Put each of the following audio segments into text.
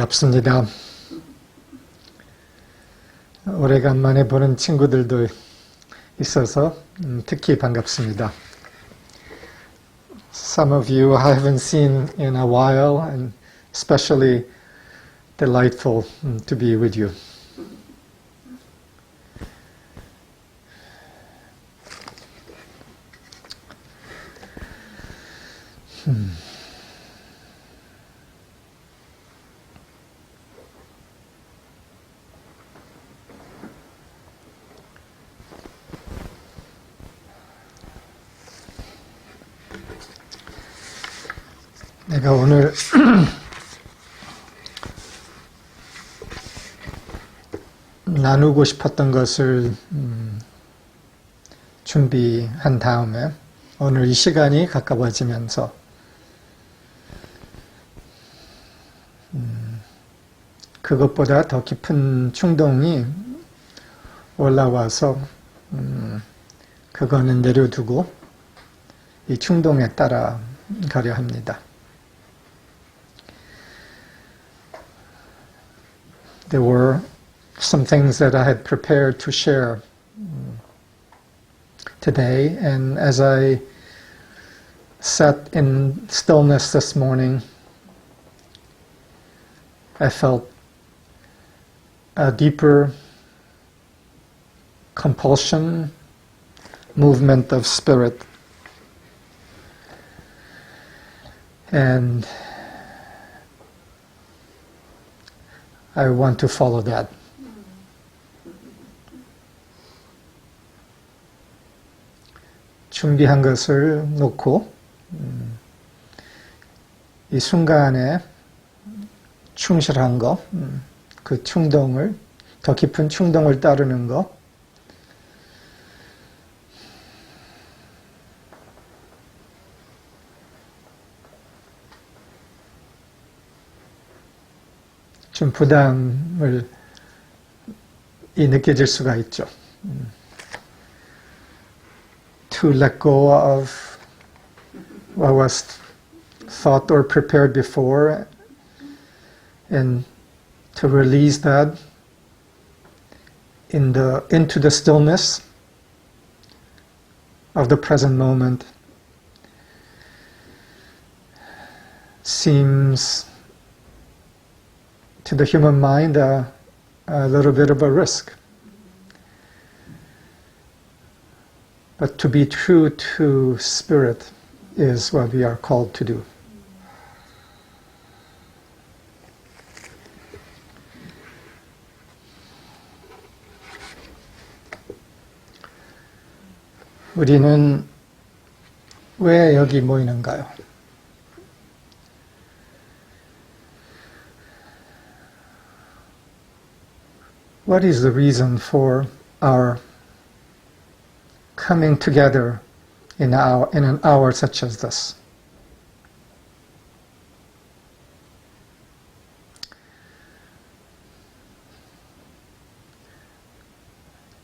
반갑습니다. 오래간만에 보는 친구들도 있어서 특히 반갑습니다. Some of you I haven't seen in a while, and especially delightful to be with you. 내가 오늘 나누고 싶었던 것을 준비한 다음에 오늘 이 시간이 가까워지면서 그것보다 더 깊은 충동이 올라와서 그거는 내려두고 이 충동에 따라가려 합니다. There were some things that I had prepared to share today, and as I sat in stillness this morning, I felt a deeper compulsion, movement of spirit, and I want to follow that. 준비한 것을 놓고 이 순간에 충실한 거, 그 충동을, 더 깊은 충동을 따르는 거, 좀 부담을 느껴질 수가 있죠. To let go of what was thought or prepared before and to release that into the stillness of the present moment seems to the human mind a little bit of a risk. But to be true to spirit is what we are called to do. 우리는 왜 여기 모이는가요? What is the reason for our coming together in an hour such as this?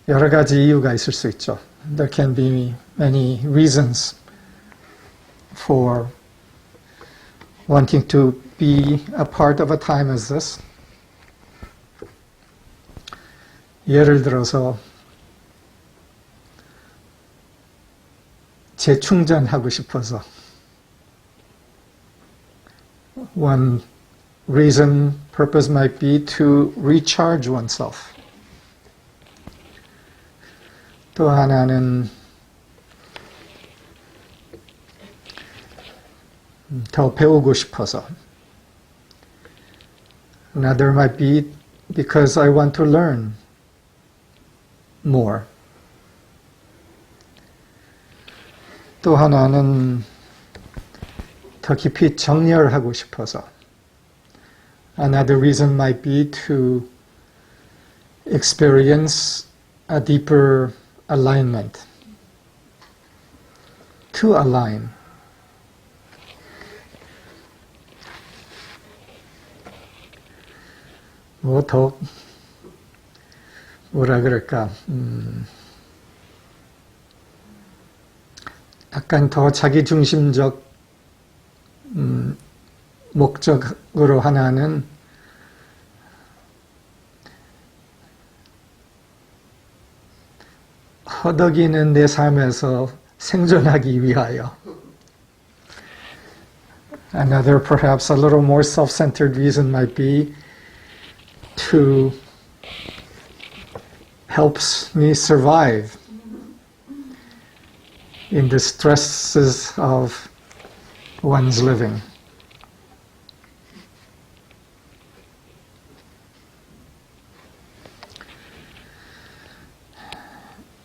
여러 가지 이유가 있을 수 있죠. There can be many reasons for wanting to be a part of a time as this. 예를 들어서 재충전하고 싶어서. One reason, purpose might be to recharge oneself. 또 하나는 더 배우고 싶어서. Another might be because I want to learn more. 또 하나는 더 깊이 정렬하고 싶어서. Another reason might be to experience a deeper alignment. To align. 뭐라 그럴까, 약간 더 자기중심적 목적으로 하나는 허덕이는 내 삶에서 생존하기 위하여. Another, perhaps a little more self-centered reason might be to help me survive in the stresses of one's living.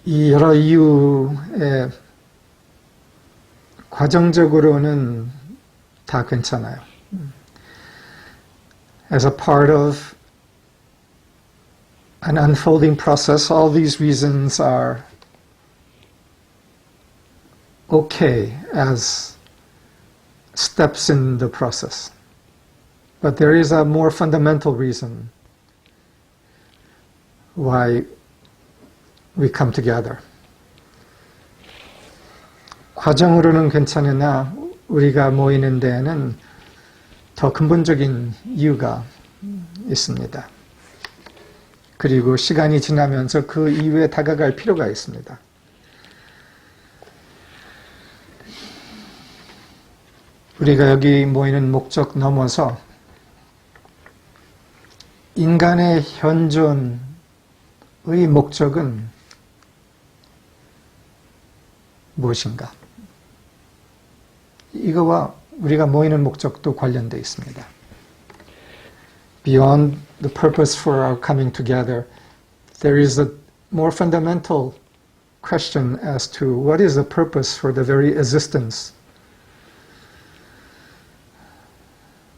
이 여러 이유에 과정적으로는 다 괜찮아요. As a part of an unfolding process, all these reasons are okay as steps in the process. But there is a more fundamental reason why we come together. 과정으로는 괜찮으나 우리가 모이는 데에는 더 근본적인 이유가 있습니다. 그리고 시간이 지나면서 그 이유에 다가갈 필요가 있습니다. 우리가 여기 모이는 목적 넘어서 인간의 현존의 목적은 무엇인가? 이거와 우리가 모이는 목적도 관련되어 있습니다. Beyond the purpose for our coming together, there is a more fundamental question as to what is the purpose for the very existence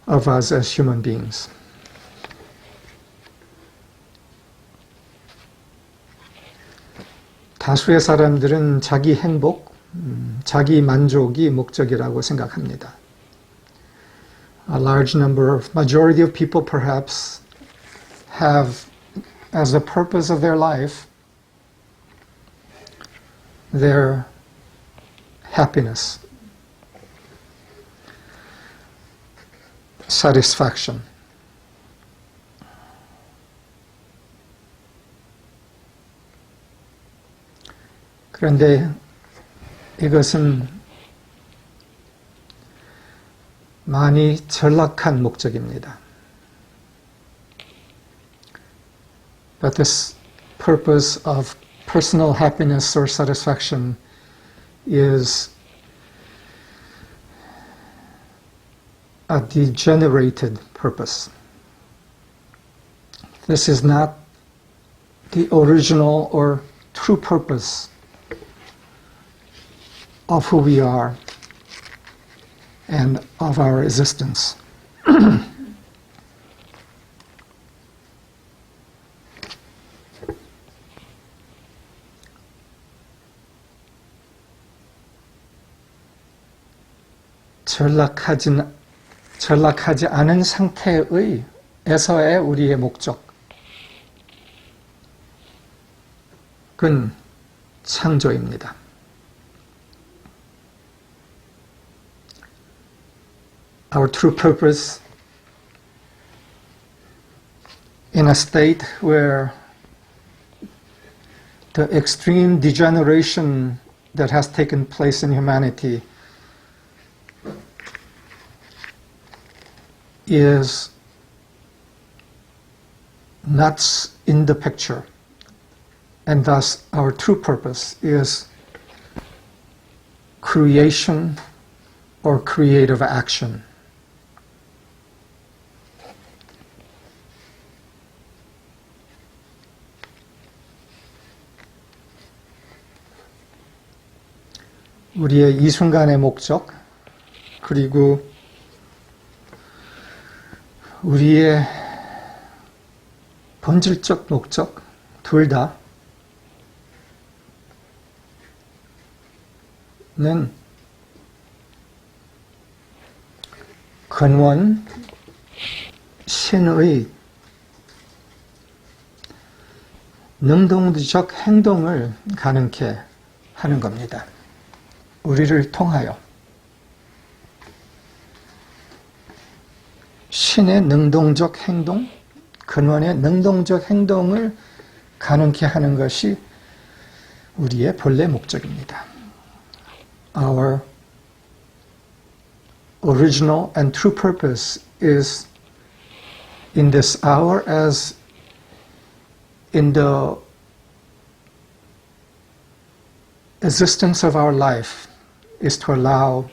of us as human beings. 다수의 사람들은 자기 행복, 자기 만족이 목적이라고 생각합니다. A large number of, majority of people perhaps have as the purpose of their life their happiness, satisfaction. 그런데 이것은 많이 전락한 목적입니다. But this purpose of personal happiness or satisfaction is a degenerated purpose. This is not the original or true purpose of who we are and of our existence. 전락하지 않은 상태에서의 우리의 목적은 창조입니다. Our true purpose in a state where the extreme degeneration that has taken place in humanity is not in the picture, and thus our true purpose is creation or creative action. 우리의 이 순간의 목적, 그리고 우리의 본질적 목적, 둘 다는 근원 신의 능동적 행동을 가능케 하는 겁니다. 우리를 통하여 신의 능동적 행동, 근원의 능동적 행동을 가능케 하는 것이 우리의 본래 목적입니다. Our original and true purpose is in this hour as in the existence of our life is to allow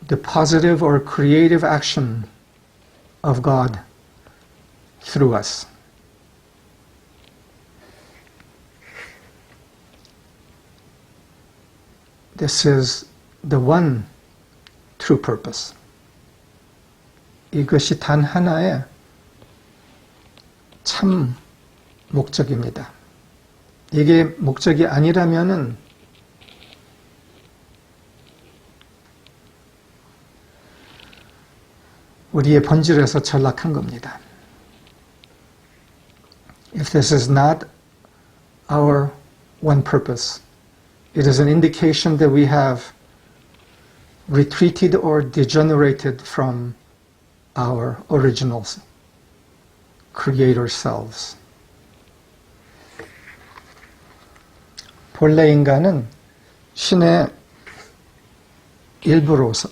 the positive or creative action of God through us. This is the one true purpose. 이것이 단 하나의 참 목적입니다. 이게 목적이 아니라면은 우리의 본질에서 전락한 겁니다. If this is not our one purpose, it is an indication that we have retreated or degenerated from our original creator selves. 본래 인간은 신의 일부로서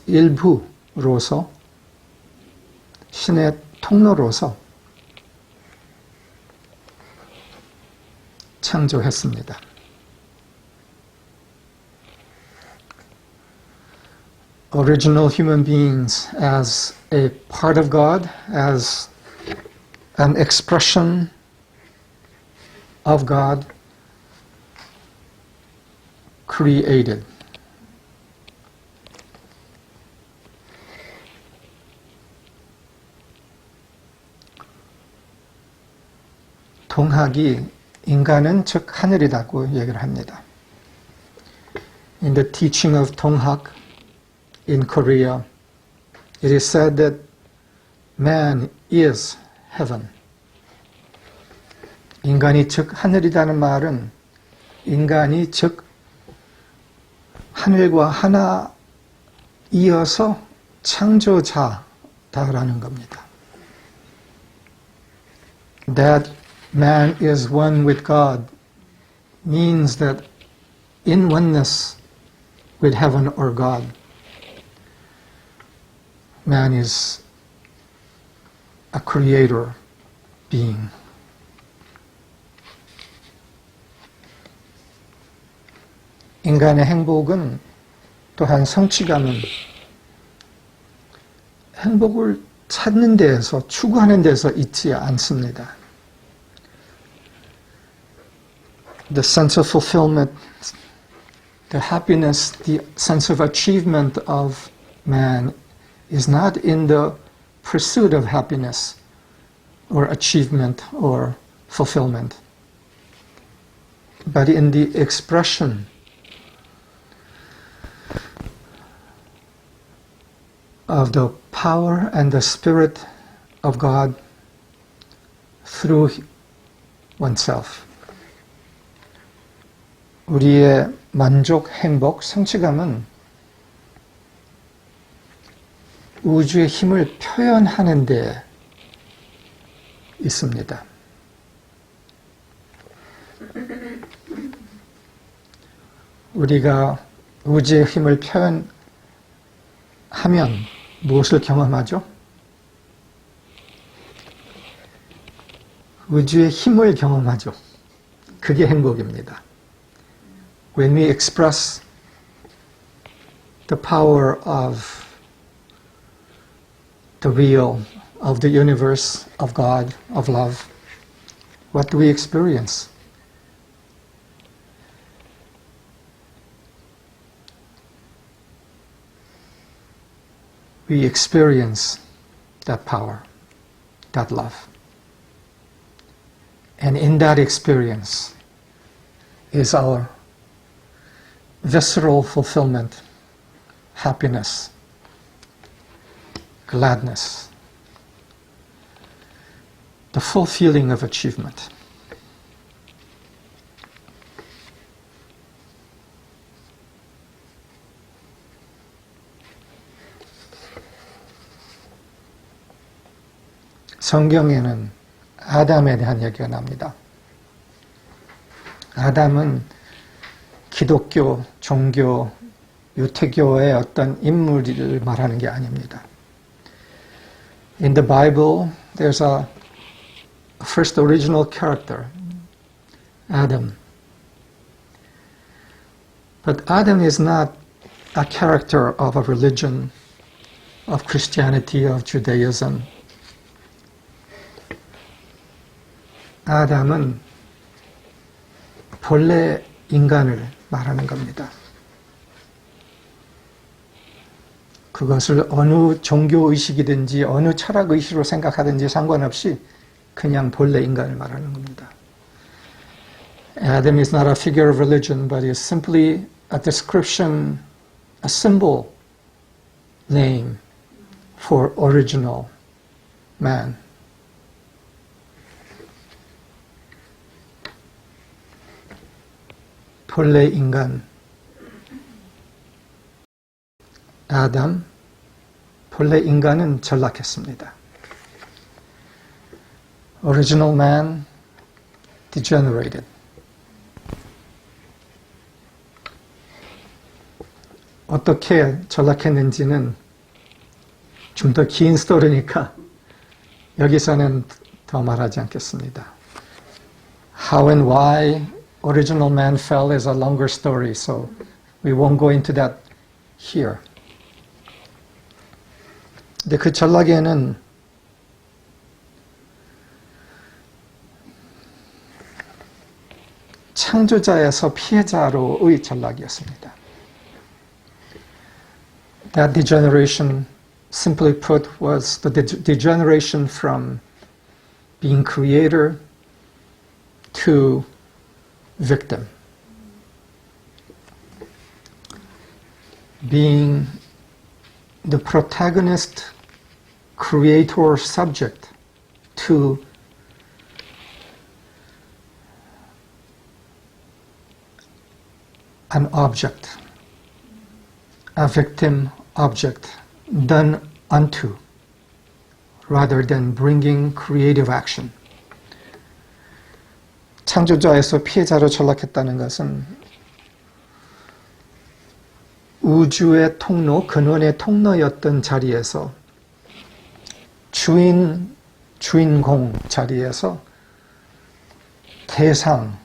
신의 통로로서 창조했습니다. Original human beings as a part of God, as an expression of God, created. 동학이 인간은 즉 하늘이라고 얘기를 합니다. In the teaching of 동학 in Korea, it is said that man is heaven. 인간이 즉 하늘이라는 말은 인간이 즉 하늘과 하나 이어서 창조자다라는 겁니다. That man is one with God means that in oneness with heaven or God, man is a creator being. 인간의 행복은 또한 성취감은 행복을 찾는 데에서 추구하는 데서 있지 않습니다. The sense of fulfillment, the happiness, the sense of achievement of man is not in the pursuit of happiness or achievement or fulfillment, but in the expression of the power and the spirit of God through oneself. 우리의 만족, 행복, 성취감은 우주의 힘을 표현하는 데 있습니다. 우리가 우주의 힘을 표현하면 무엇을 경험하죠? 우주의 힘을 경험하죠. 그게 행복입니다. When we express the power of the real, of the universe, of God, of love, what do we experience? We experience that power, that love. And in that experience is our visceral fulfillment, happiness, gladness, the full feeling of achievement. 성경에는 아담에 대한 얘기가 납니다. 아담은 기독교, 종교, 유태교의 어떤 인물을 말하는 게 아닙니다. In the Bible, there's a first original character, Adam. But Adam is not a character of a religion, of Christianity, of Judaism. 아담은 본래 인간을 말하는 겁니다. 그것을 어느 종교의식이든지 어느 철학의식으로 생각하든지 상관없이 그냥 본래 인간을 말하는 겁니다. Adam is not a figure of religion, but is simply a description, a symbol name for original man. 본래 인간, 아담, 본래 인간은 전락했습니다. Original man degenerated. 어떻게 전락했는지는 좀 더 긴 스토리니까 여기서는 더 말하지 않겠습니다. How and why original man fell is a longer story, so we won't go into that here. 근데 그 전락에는 창조자에서 피해자로의 전락이었습니다. That degeneration, simply put, was the degeneration from being creator to victim. Being the protagonist, creator, subject to an object, a victim object done unto, rather than bringing creative action. 창조자에서 피해자로 전락했다는 것은 우주의 통로, 근원의 통로였던 자리에서 주인공 자리에서 대상의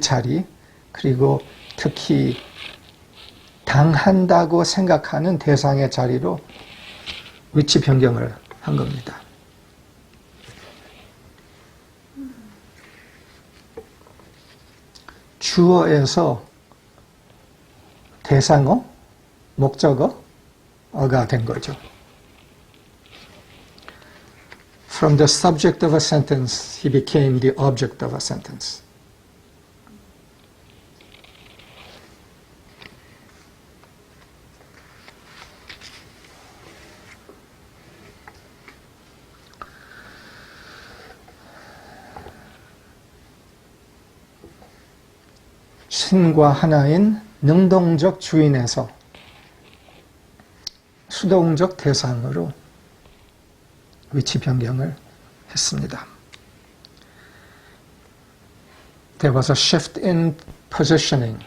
자리, 그리고 특히 당한다고 생각하는 대상의 자리로 위치 변경을 한 겁니다. 주어에서 대상어, 목적어가 된 거죠. From the subject of a sentence, he became the object of a sentence. 신과 하나인 능동적 주인에서 수동적 대상으로 위치 변경을 했습니다. There was a shift in positioning,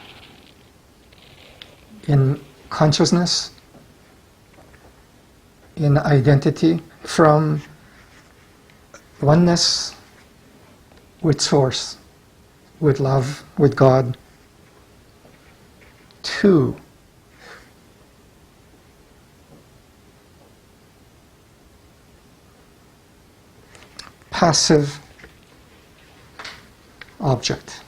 in consciousness, in identity, from oneness with Source, with love, with God, to passive object.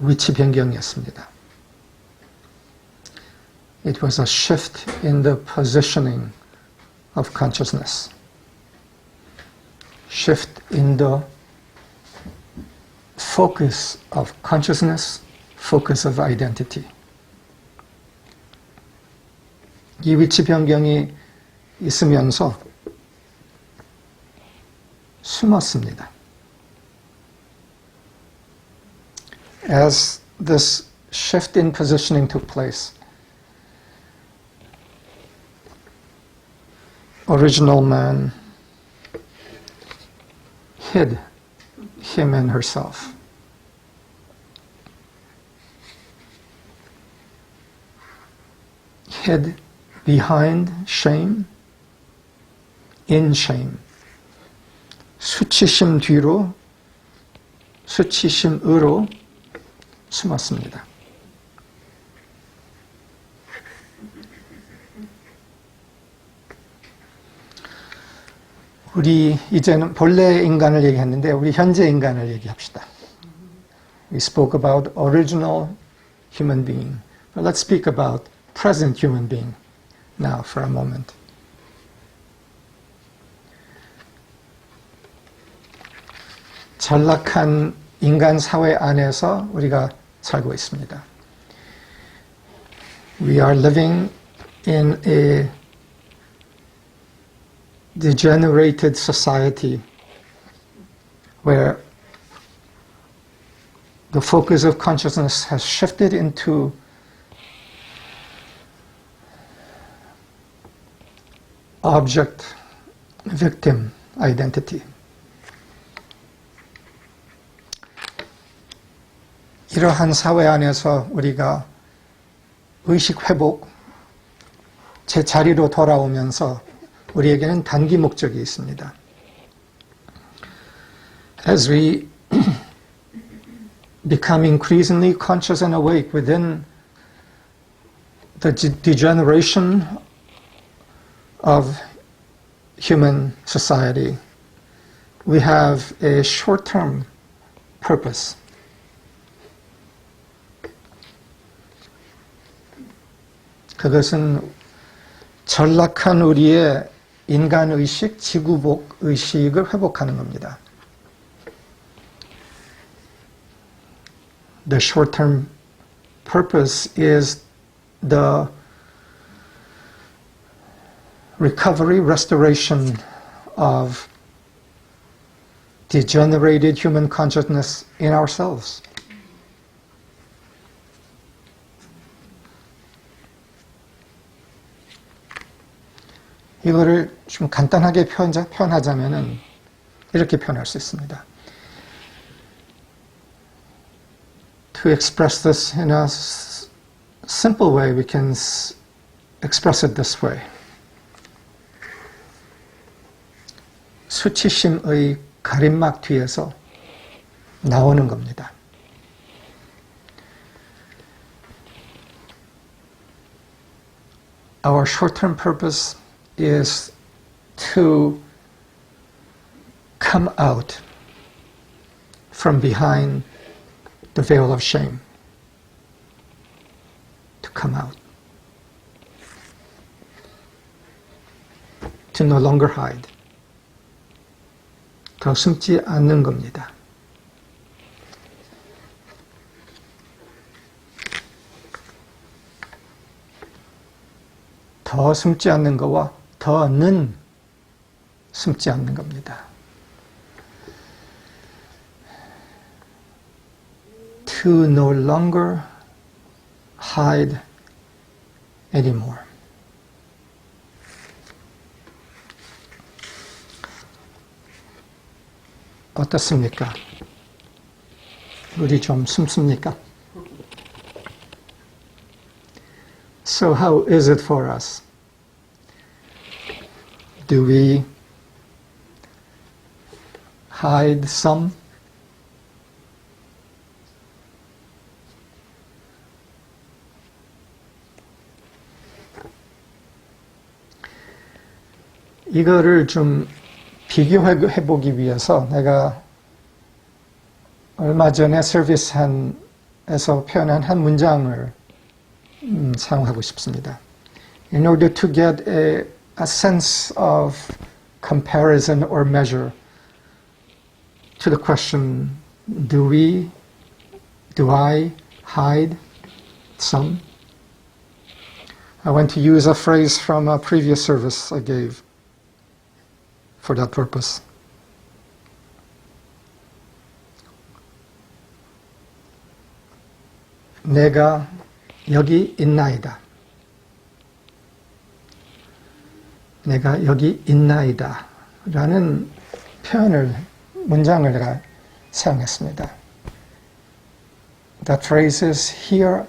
위치 변경이었습니다. It was a shift in the positioning of consciousness. Shift in the focus of consciousness, focus of identity. 이 위치 변경이 있으면서 숨었습니다. As this shift in positioning took place. Original man hid him and herself. Hid behind shame, in shame. 수치심 뒤로, 수치심으로 숨었습니다. 우리 이제는 본래 인간을 얘기했는데 우리 현재 인간을 얘기합시다. We spoke about original human being. But let's speak about present human being now for a moment. 전락한 인간 사회 안에서 우리가 살고 있습니다. We are living in a degenerated society where the focus of consciousness has shifted into object victim identity. 이러한 사회 안에서 우리가 의식 회복, 제 자리로 돌아오면서 우리에게는 단기 목적이 있습니다. As we become increasingly conscious and awake within the degeneration of human society, we have a short-term purpose. 그것은 전락한 우리의 인간의식, 지구복 의식을 회복하는 겁니다. The short-term purpose is the recovery, restoration of degenerated human consciousness in ourselves. 이거를 좀 간단하게 표현하자면은 이렇게 표현할 수 있습니다. To express this in a simple way, we can express it this way. 수치심의 가림막 뒤에서 나오는 겁니다. Our short-term purpose is to come out from behind the veil of shame. To come out. To no longer hide. 더 숨지 않는 겁니다. 더 숨지 않는 거와 더는 숨지 않는 겁니다. To no longer hide anymore. 어떻습니까? 우리 좀 숨습니까? So how is it for us? Do we hide some? 이거를 좀 비교해보기 위해서 내가 얼마 전에 서비스에서 표현한 한 문장을 사용하고 싶습니다. In order to get a sense of comparison or measure to the question, do I hide some? I want to use a phrase from a previous service I gave for that purpose. 내가 여기 있나이다. 내가 여기 있나이다. 라는 문장을 내가 사용했습니다. That phrase is here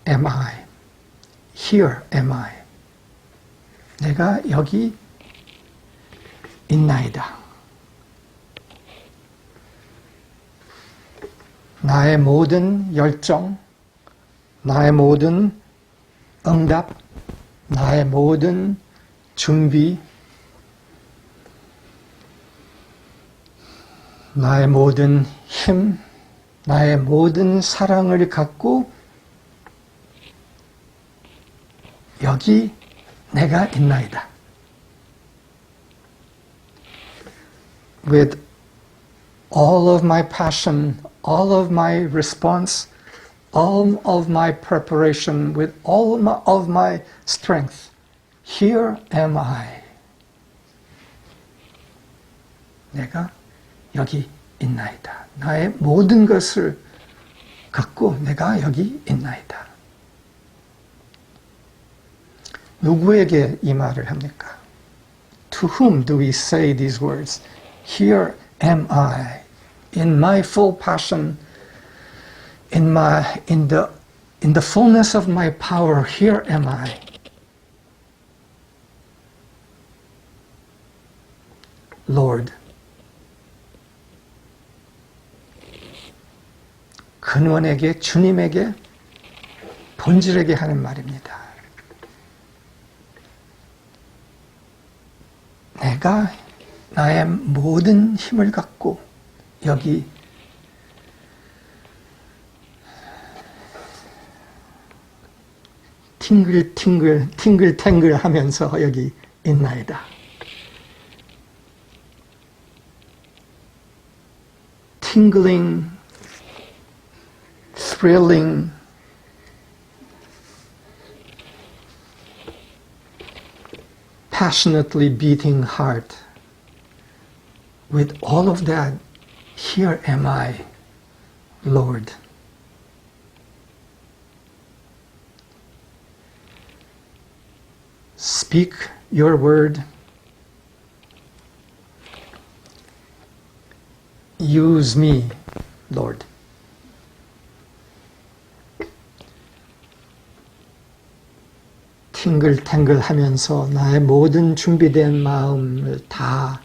am I. Here am I. 내가 여기 있나이다. 나의 모든 열정, 나의 모든 응답, 나의 모든 준비, 나의 모든 힘, 나의 모든 사랑을 갖고 여기 내가 있나이다. With all of my passion, all of my response, all of my preparation, with all of my strength, here am I. 내가 여기 있나이다. 나의 모든 것을 갖고 내가 여기 있나이다. 누구에게 이 말을 합니까? To whom do we say these words? Here am I, in my full passion, in the fullness of my power. Here am I. Lord. 근원에게, 주님에게, 본질에게 하는 말입니다. 내가 나의 모든 힘을 갖고 여기 팅글탱글 하면서 여기 있나이다. tingling, thrilling, passionately beating heart. With all of that, here am I, Lord. Speak your word. Use me, Lord. 팅글탱글 하면서 나의 모든 준비된 마음을 다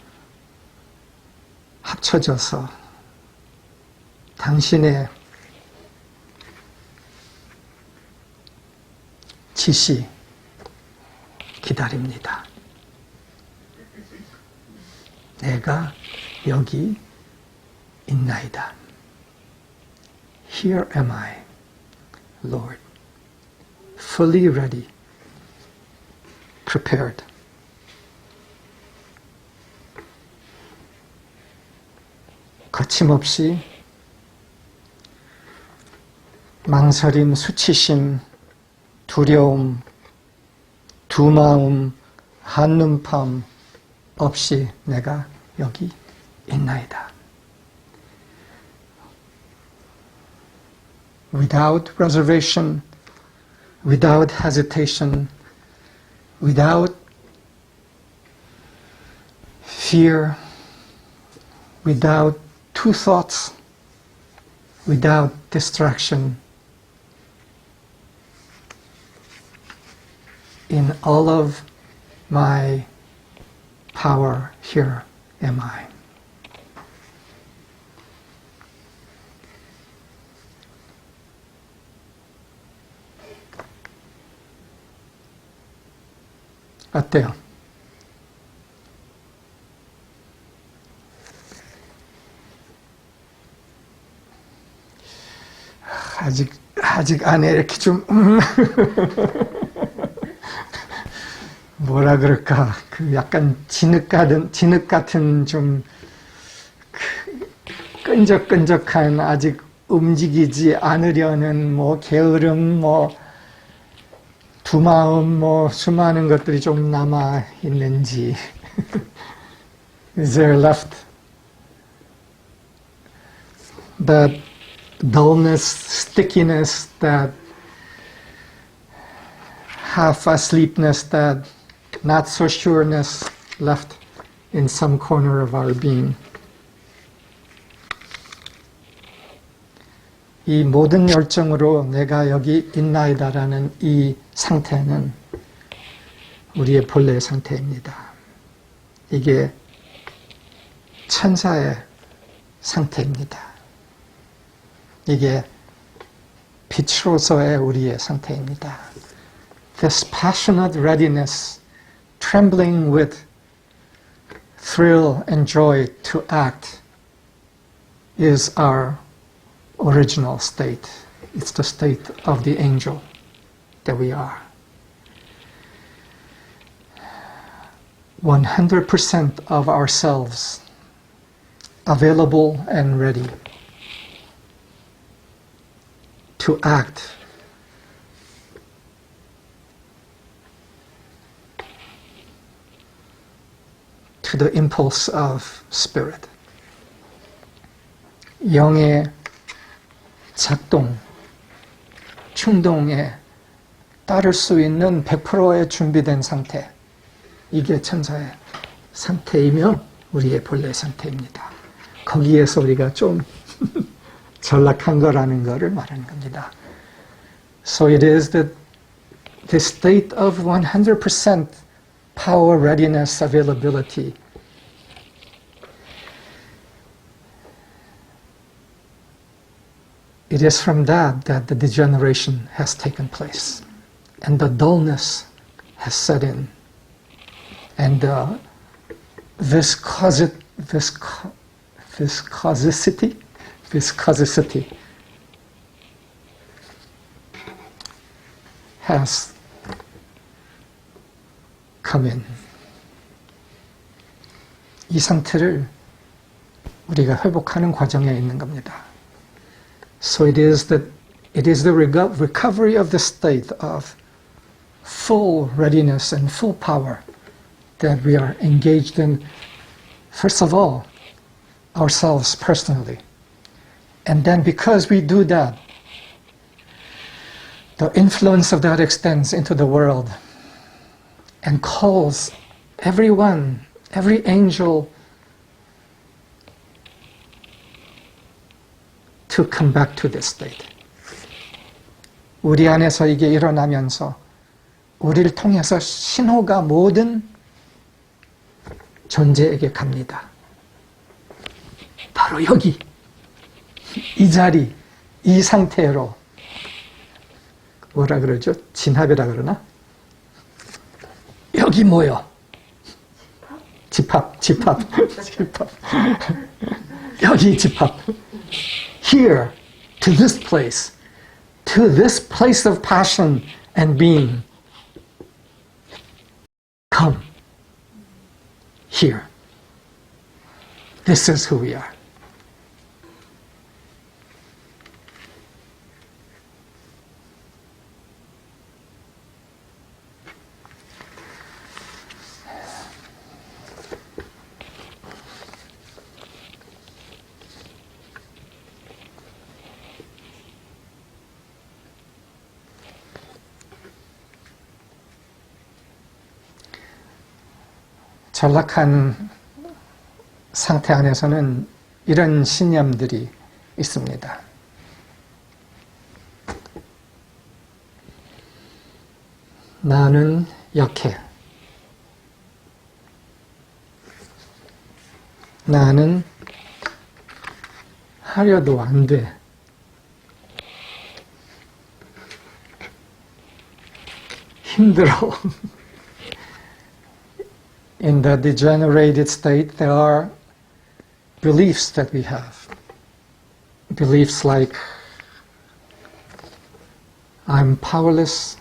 합쳐져서 당신의 지시 기다립니다. 내가 여기 있나이다. Here am I, Lord, fully ready, prepared. 거침없이 망설임, 수치심, 두려움, 두마움, 한눈팜 없이 내가 여기 있나이다. Without reservation, without hesitation, without fear, without two thoughts, without distraction, in all of my power, here am I. 어때요? 아직 안에 이렇게 좀 뭐라 그럴까, 그 약간 진흙 같은 좀 끈적끈적한, 아직 움직이지 않으려는 뭐 게으름, 뭐 두마음, 뭐 수많은 것들이 좀 남아 있는지. Is there left that dullness, stickiness, that half asleepness, that not so sureness left in some corner of our being. 이 모든 열정으로 내가 여기 있나이다라는 이 상태는 우리의 본래 상태입니다. 이게 천사의 상태입니다. 이게 빛으로서의 우리의 상태입니다. This passionate readiness, trembling with thrill and joy to act is our original state. It's the state of the angel that we are. 100% of ourselves available and ready to act to the impulse of spirit. 영의 작동, 충동에 따를 수 있는 100%의 준비된 상태. 이게 천사의 상태이며 우리의 본래 상태입니다. 거기에서 우리가 좀 전락한 거라는 것을 말하는 겁니다. So it is the state of 100% power, readiness, availability. It is from that the degeneration has taken place, and the dullness has set in, and the viscosity has come in. 이 상태를 우리가 회복하는 과정에 있는 겁니다. So it is the recovery of the state of full readiness and full power that we are engaged in, first of all, ourselves personally. And then because we do that, the influence of that extends into the world and calls everyone, every angel, to come back to this state. 우리 안에서 이게 일어나면서 우리를 통해서 신호가 모든 존재에게 갑니다. 바로 여기, 이 자리, 이 상태로 뭐라 그러죠? 진합이라 그러나? 여기 모여. 집합. 여기 집합. Here, to this place of passion and being. Come. Here. This is who we are. 전락한 상태 안에서는 이런 신념들이 있습니다. 나는 약해. 나는 하려도 안 돼. 힘들어. In the degenerated state, there are beliefs that we have. Beliefs like, I'm powerless,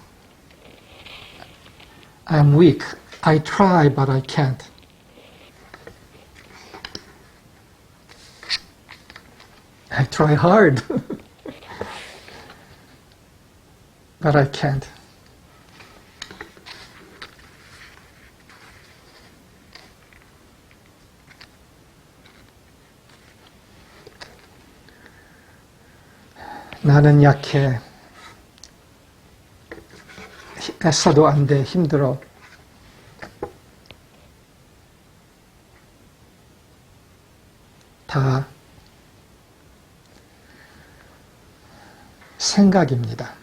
I'm weak, I try but I can't. I try hard, but I can't. 나는 약해. 애써도 안 돼. 힘들어. 다 생각입니다.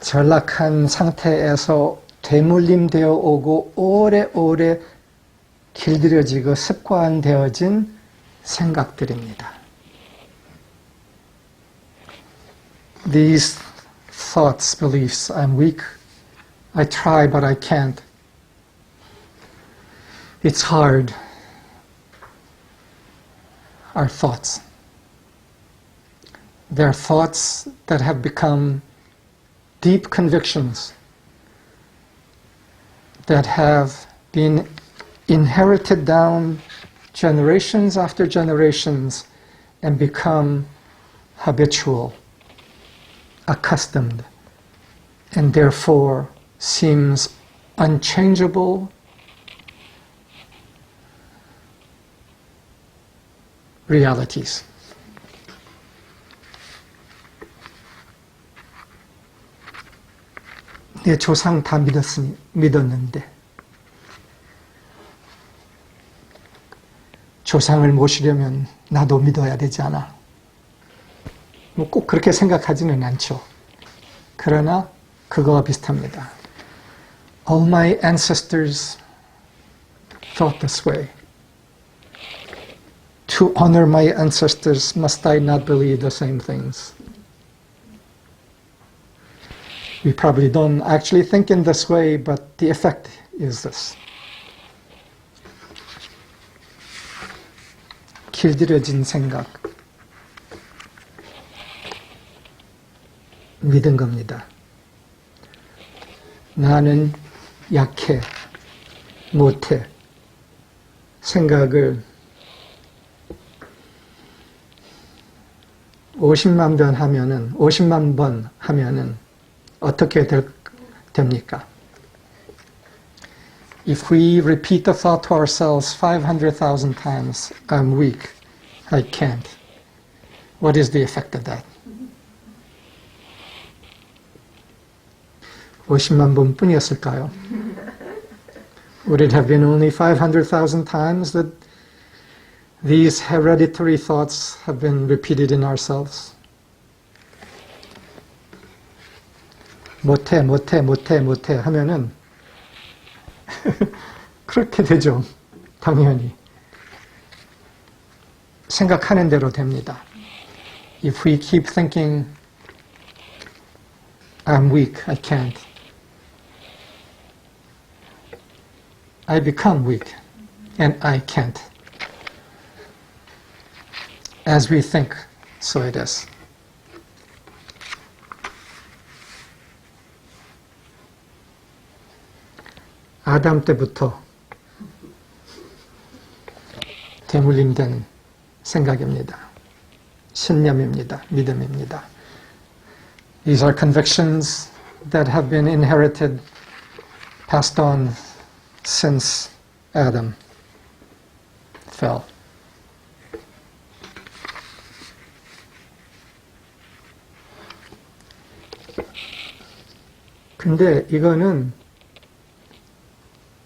전락한 상태에서 되물림되어 오고 오래오래 길들여지고 습관되어진 생각들입니다. These thoughts, beliefs, I'm weak, I try but I can't, it's hard, are thoughts. They're thoughts that have become deep convictions that have been inherited down generations after generations and become habitual, accustomed, and therefore seems unchangeable realities. 내 조상 다 믿었는데 조상을 모시려면 나도 믿어야 되지 않아? 뭐 꼭 그렇게 생각하지는 않죠. 그러나 그거와 비슷합니다. All my ancestors thought this way. To honor my ancestors, must I not believe the same things? We probably don't actually think in this way, but the effect is this. 길들여진 생각, 믿은 겁니다. 나는 약해, 못해. 생각을 50만 번 하면은 어떻게 됩니까? If we repeat the thought to ourselves 500,000 times, I'm weak, I can't. What is the effect of that? 50만 번 뿐이었을까요? Would it have been only 500,000 times that these hereditary thoughts have been repeated in ourselves? 못해 하면은 그렇게 되죠. 당연히. 생각하는 대로 됩니다. If we keep thinking, I'm weak, I can't, I become weak, and I can't. As we think, so it is. 아담 때부터 대물림된 생각입니다. 신념입니다. 믿음입니다. These are convictions that have been inherited, passed on since Adam fell. 근데 이거는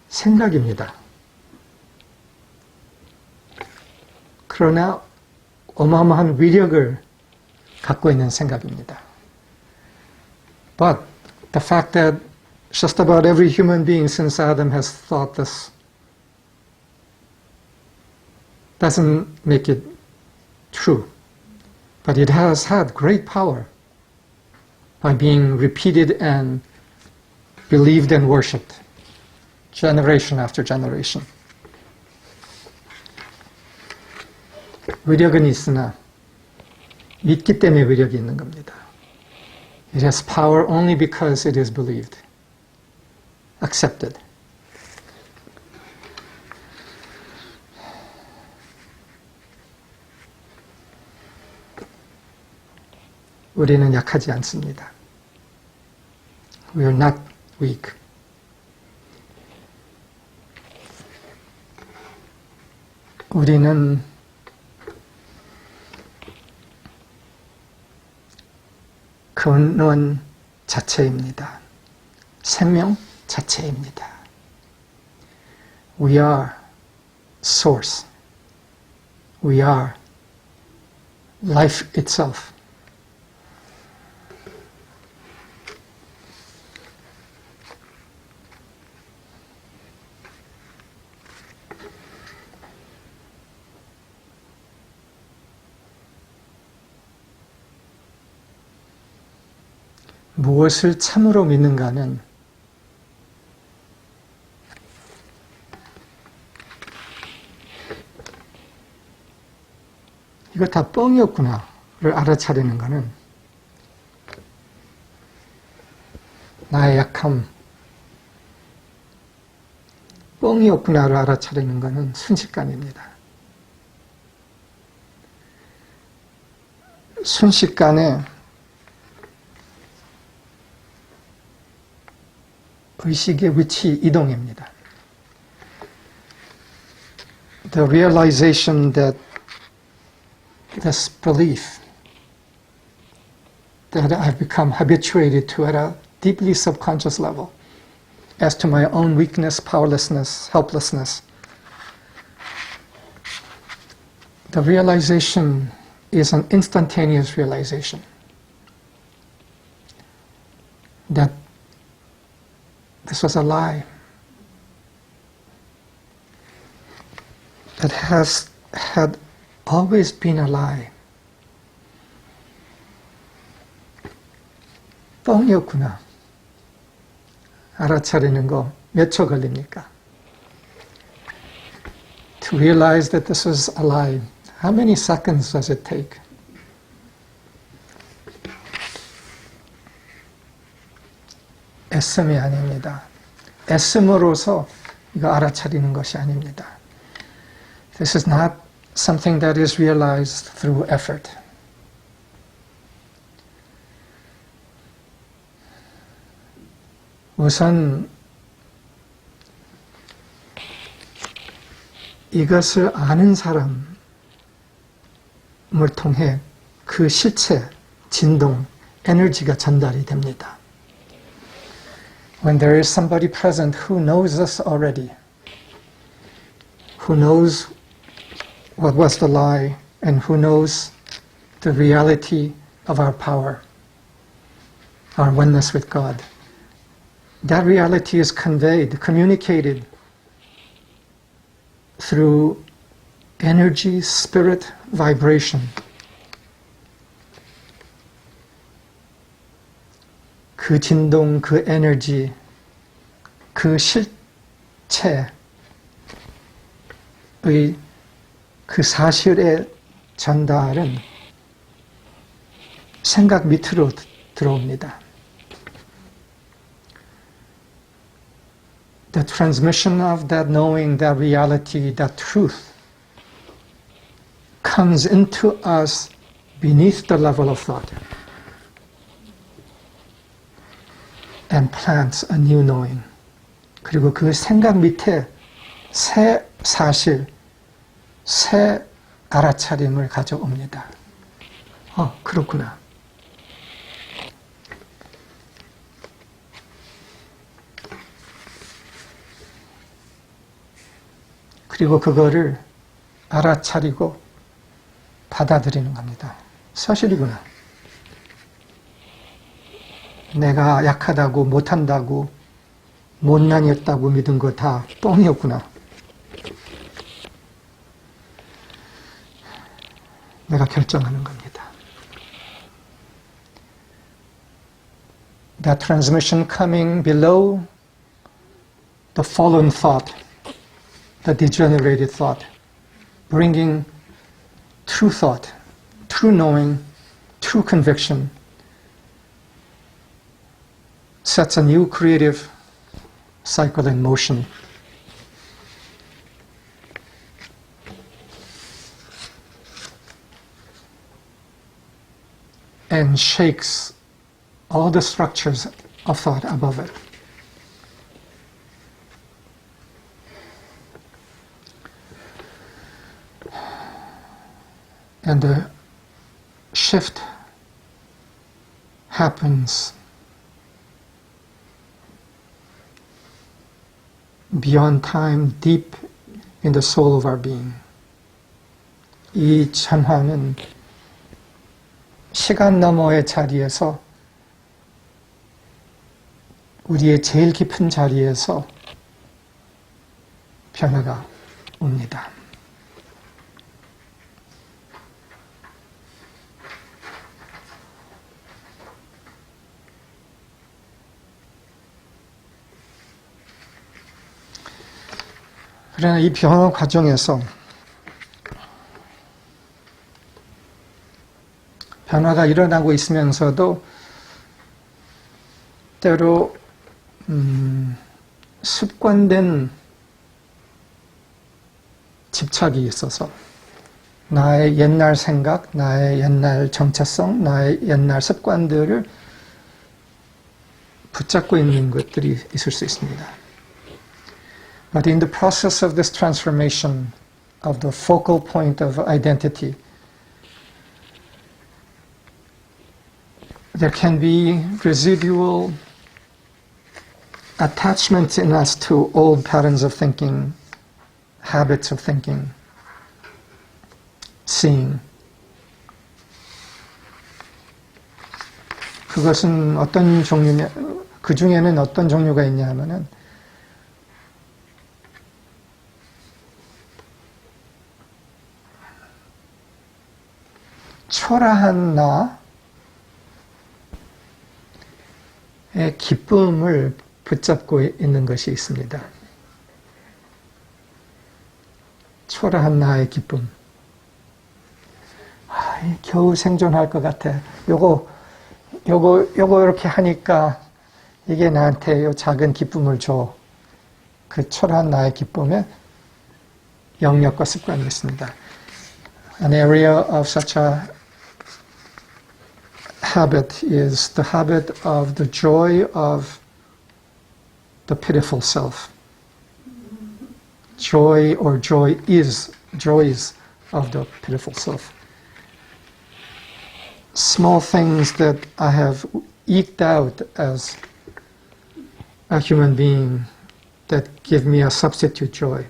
생각입니다. 그러나 어마어마한 위력을 갖고 있는 생각입니다. But the fact that just about every human being since Adam has thought this doesn't make it true. But it has had great power by being repeated and believed and worshipped generation after generation. 위력은 있으나 믿기 때문에 위력이 있는 겁니다. It has power only because it is believed, accepted. 우리는 약하지 않습니다. We are not weak. 우리는 근원 자체입니다. 생명 자체입니다. We are source. We are life itself. 무엇을 참으로 믿는가는 이거 다 뻥이었구나를 알아차리는 것은 나의 약함, 뻥이었구나를 알아차리는 것은 순식간입니다. 순식간에 의식의 위치 이동입니다. The realization that this belief that I've become habituated to at a deeply subconscious level as to my own weakness, powerlessness, helplessness. The realization is an instantaneous realization that this was a lie that had always been a lie. 뻥이었구나. 알아차리는 거 몇 초 걸립니까? To realize that this was a lie, how many seconds does it take? 애씀이 아닙니다. 애씀으로서 이거 알아차리는 것이 아닙니다. This is not something that is realized through effort. 우선 이것을 아는 사람을 통해 그 실체, 진동, 에너지가 전달이 됩니다. When there is somebody present who knows us already, who knows what was the lie and who knows the reality of our power, our oneness with God, that reality is conveyed, communicated through energy, spirit, vibration. 그 진동, 그 에너지, 그 실체의 그 사실의 전달은 생각 밑으로 들어옵니다. The transmission of that knowing, that reality, that truth comes into us beneath the level of thought and plants a new knowing. 그리고 그 생각 밑에 새 사실, 새 알아차림을 가져옵니다. 그렇구나. 그리고 그거를 알아차리고 받아들이는 겁니다. 사실이구나. 내가 약하다고 못한다고 못난이었다고 믿은 거 다 뻥이었구나. 내가 결정하는 겁니다. That transmission coming below the fallen thought, the degenerated thought, bringing true thought, true knowing, true conviction, sets a new creative cycle in motion. And shakes all the structures of thought above it. And the shift happens beyond time, deep in the soul of our being. 이 전환은 시간 너머의 자리에서 우리의 제일 깊은 자리에서 변화가 옵니다. 그러나 이 변화 과정에서 변화가 일어나고 있으면서도 때로 습관된 집착이 있어서 나의 옛날 생각, 나의 옛날 정체성, 나의 옛날 습관들을 붙잡고 있는 것들이 있을 수 있습니다. But in the process of this transformation of the focal point of identity, there can be residual attachments in us to old patterns of thinking, habits of thinking, seeing. 그것은 어떤 종류냐, 그 중에는 어떤 종류가 있냐 하면은 초라한 나의 기쁨을 붙잡고 있는 것이 있습니다. 초라한 나의 기쁨. 겨우 생존할 것 같아. 요거 이렇게 하니까 이게 나한테 요 작은 기쁨을 줘. 그 초라한 나의 기쁨에 영역과 습관이 있습니다. An area of such a habit is the habit of the joy of the pitiful self. Joy or joys of the pitiful self. Small things that I have eked out as a human being that give me a substitute joy.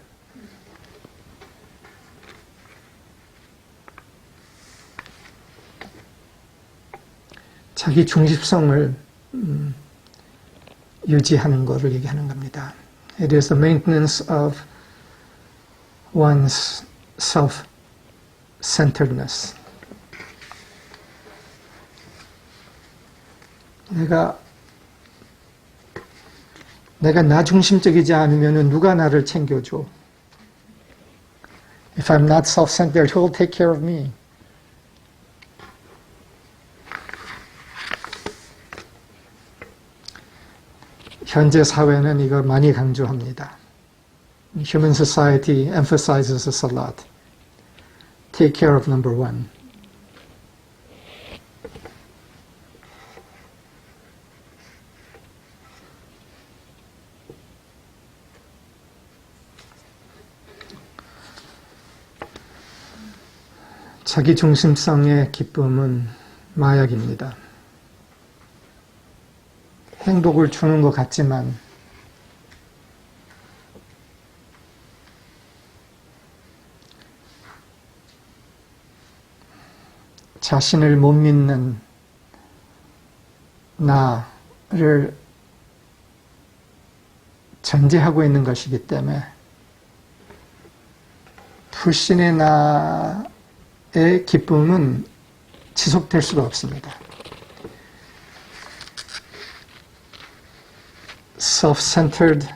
자기 중심성을 유지하는 것을 얘기하는 겁니다. It is the maintenance of one's self-centeredness. 내가 나 중심적이지 않으면 누가 나를 챙겨줘? If I'm not self-centered, who will take care of me? 현재 사회는 이걸 많이 강조합니다. Human society emphasizes this a lot. Take care of number one. 자기 중심성의 기쁨은 마약입니다. 행복을 주는 것 같지만 자신을 못 믿는 나를 전제하고 있는 것이기 때문에 불신의 나의 기쁨은 지속될 수가 없습니다. Self-centered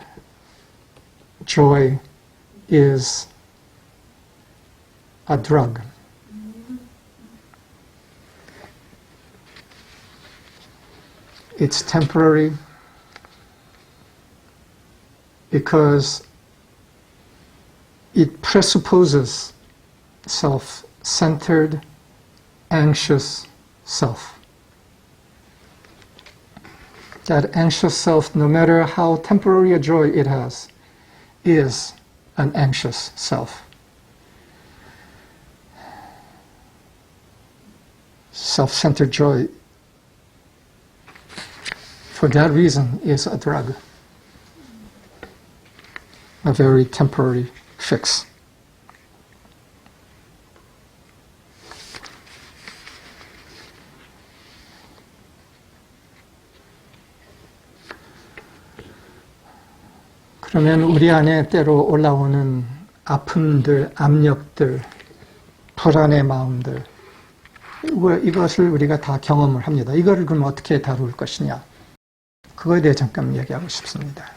joy is a drug. It's temporary because it presupposes self-centered, anxious self. That anxious self, no matter how temporary a joy it has, is an anxious self. self-centered joy, for that reason, is a drug, a very temporary fix. 그러면 우리 안에 때로 올라오는 아픔들, 압력들, 불안의 마음들, 이것을 우리가 다 경험을 합니다. 이거를 그럼 어떻게 다룰 것이냐? 그거에 대해 잠깐 얘기하고 싶습니다.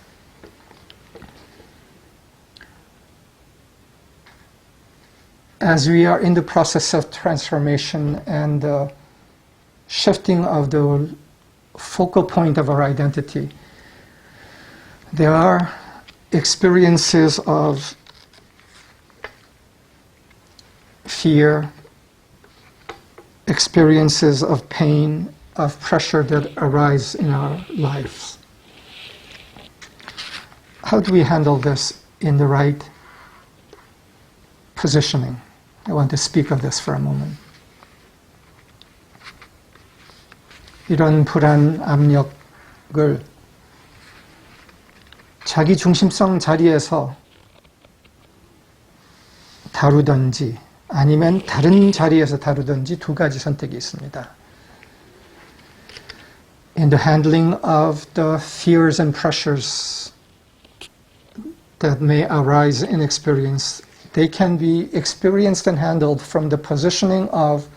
As we are in the process of transformation and the shifting of the focal point of our identity, there are experiences of fear, experiences of pain, of pressure that arise in our lives. How do we handle this in the right positioning? I want to speak of this for a moment. 이런 불안, 압력을 자기 중심성 자리에서 다루든지 아니면 다른 자리에서 다루든지 두 가지 선택이 있습니다. In the handling of the fears and pressures that may arise in experience, they can be experienced and handled from the positioning of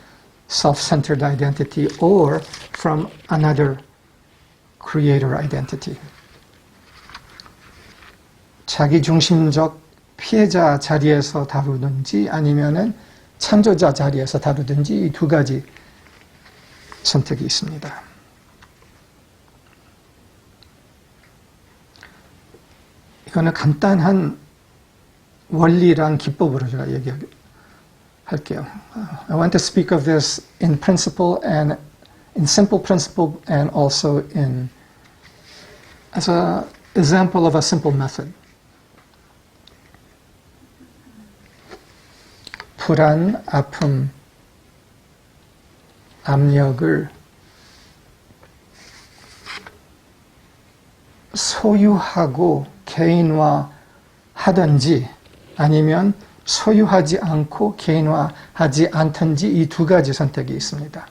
self-centered identity or from another creator identity. 자기중심적 피해자 자리에서 다루든지 아니면은 창조자 자리에서 다루든지 이 두 가지 선택이 있습니다. 이거는 간단한 원리랑 기법으로 제가 얘기할게요. I want to speak of this in principle and in simple principle and also in as an example of a simple method. 불안, 아픔, 압력을 소유하고 개인화하든지 아니면 소유하지 않고 개인화하지 않든지 이 두 가지 선택이 있습니다.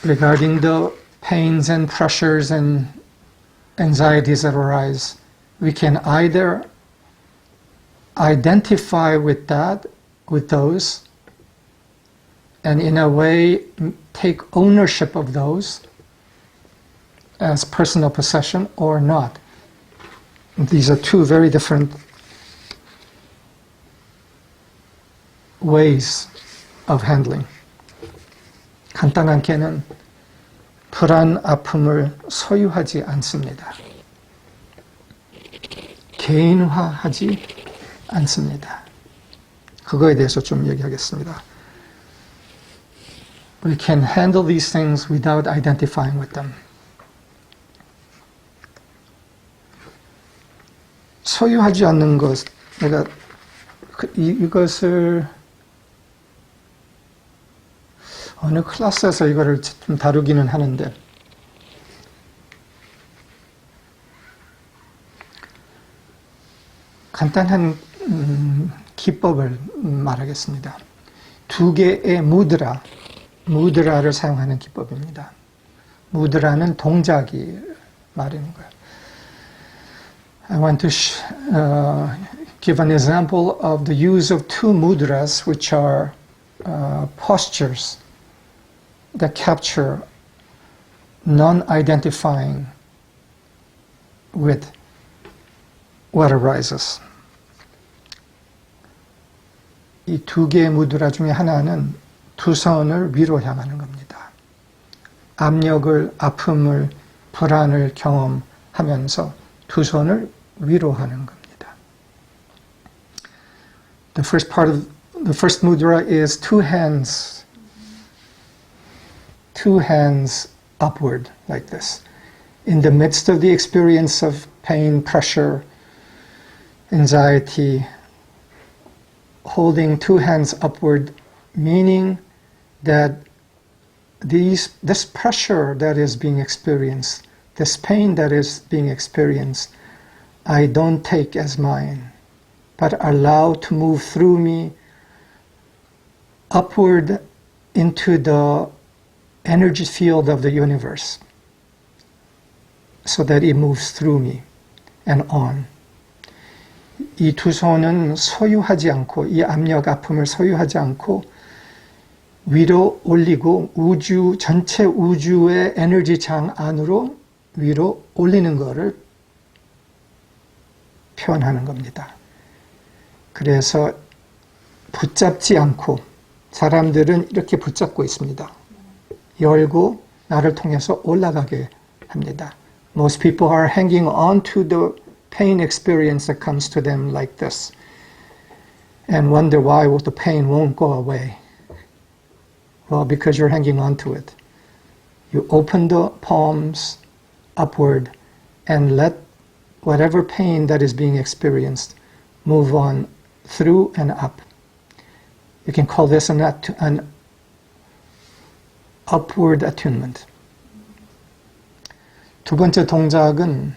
Regarding the pains and pressures and anxieties that arise, we can either identify with those, and in a way take ownership of those as personal possession or not. These are two very different ways of handling. 간단하게는 불안, 아픔을 소유하지 않습니다. 개인화하지 않습니다. 그거에 대해서 좀 얘기하겠습니다. We can handle these things without identifying with them. 소유하지 않는 것, 내가 이것을 어느 클래스에서 이거를 좀 다루기는 하는데 간단한 기법을 말하겠습니다. 두 개의 무드라를 사용하는 기법입니다. 무드라는 동작이 말하는 거예요. I want to give an example of the use of two mudras, which are postures that capture non-identifying with what arises. 이 두 개의 무드라 중에 하나는 두 손을 위로 향하는 겁니다. 압력을, 아픔을, 불안을 경험하면서 두 손을 위로 하는 겁니다. The first mudra is two hands upward like this. In the midst of the experience of pain, pressure, anxiety, holding two hands upward, meaning that this pressure that is being experienced, this pain that is being experienced, I don't take as mine, but allow to move through me upward into the energy field of the universe, so that it moves through me and on. 이 두 손은 소유하지 않고, 이 압력, 아픔을 소유하지 않고 위로 올리고 전체 우주의 에너지 장 안으로 위로 올리는 것을 표현하는 겁니다. 그래서 붙잡지 않고, 사람들은 이렇게 붙잡고 있습니다. 열고 나를 통해서 올라가게 합니다. Most people are hanging on to the pain experience that comes to them like this and wonder why the pain won't go away. Well, because you're hanging on to it. You open the palms upward and let whatever pain that is being experienced move on through and up. You can call this an upward attunement. 두 번째 동작은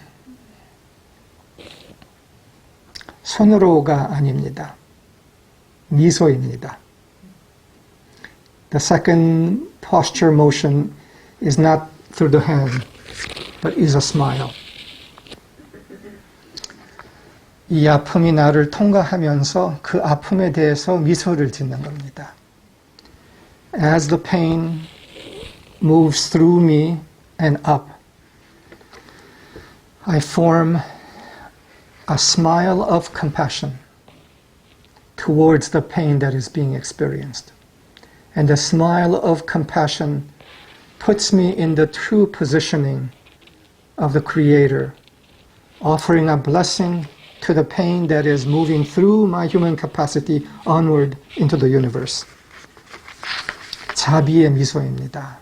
손으로가 아닙니다. 미소입니다. The second posture motion is not through the hand, but is a smile. 이 아픔이 나를 통과하면서 그 아픔에 대해서 미소를 짓는 겁니다. As the pain moves through me and up, I form a smile of compassion towards the pain that is being experienced. And the smile of compassion puts me in the true positioning of the Creator, offering a blessing to the pain that is moving through my human capacity onward into the universe. 자비의 미소입니다.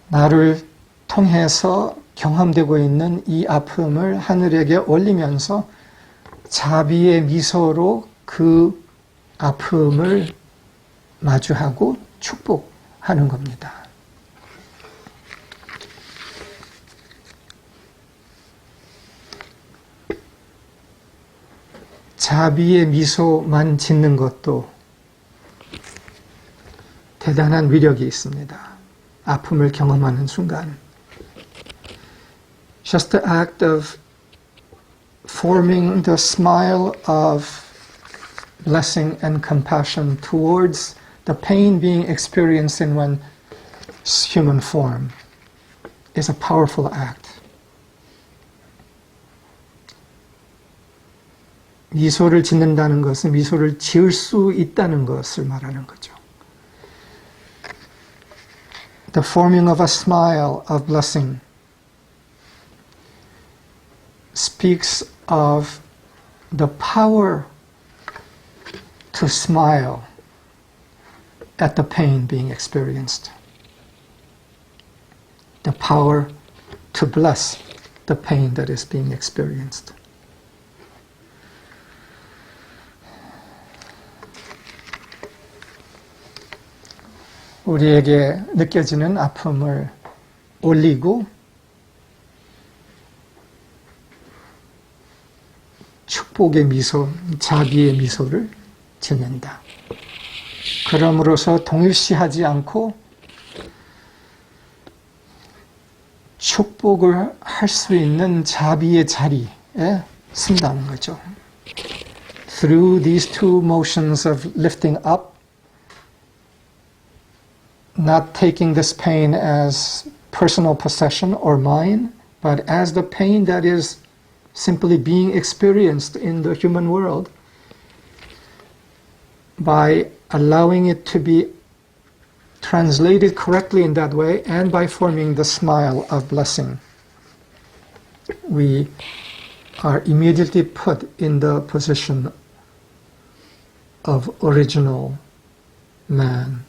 나를 통해서 경험되고 있는 이 아픔을 하늘에게 올리면서 자비의 미소로 그 아픔을 마주하고 축복하는 겁니다. 자비의 미소만 짓는 것도 대단한 위력이 있습니다. 아픔을 경험하는 순간. Just the act of forming the smile of blessing and compassion towards the pain being experienced in one's human form is a powerful act. 미소를 짓는다는 것은 미소를 지을 수 있다는 것을 말하는 거죠. The forming of a smile of blessing speaks of the power to smile at the pain being experienced. The power to bless the pain that is being experienced. 우리에게 느껴지는 아픔을 올리고 축복의 미소, 자비의 미소를 짓는다. 그럼으로써 동일시하지 않고 축복을 할 수 있는 자비의 자리에 쓴다는 거죠. Through these two motions of lifting up, not taking this pain as personal possession or mine, but as the pain that is simply being experienced in the human world, by allowing it to be translated correctly in that way, and by forming the smile of blessing, we are immediately put in the position of original man,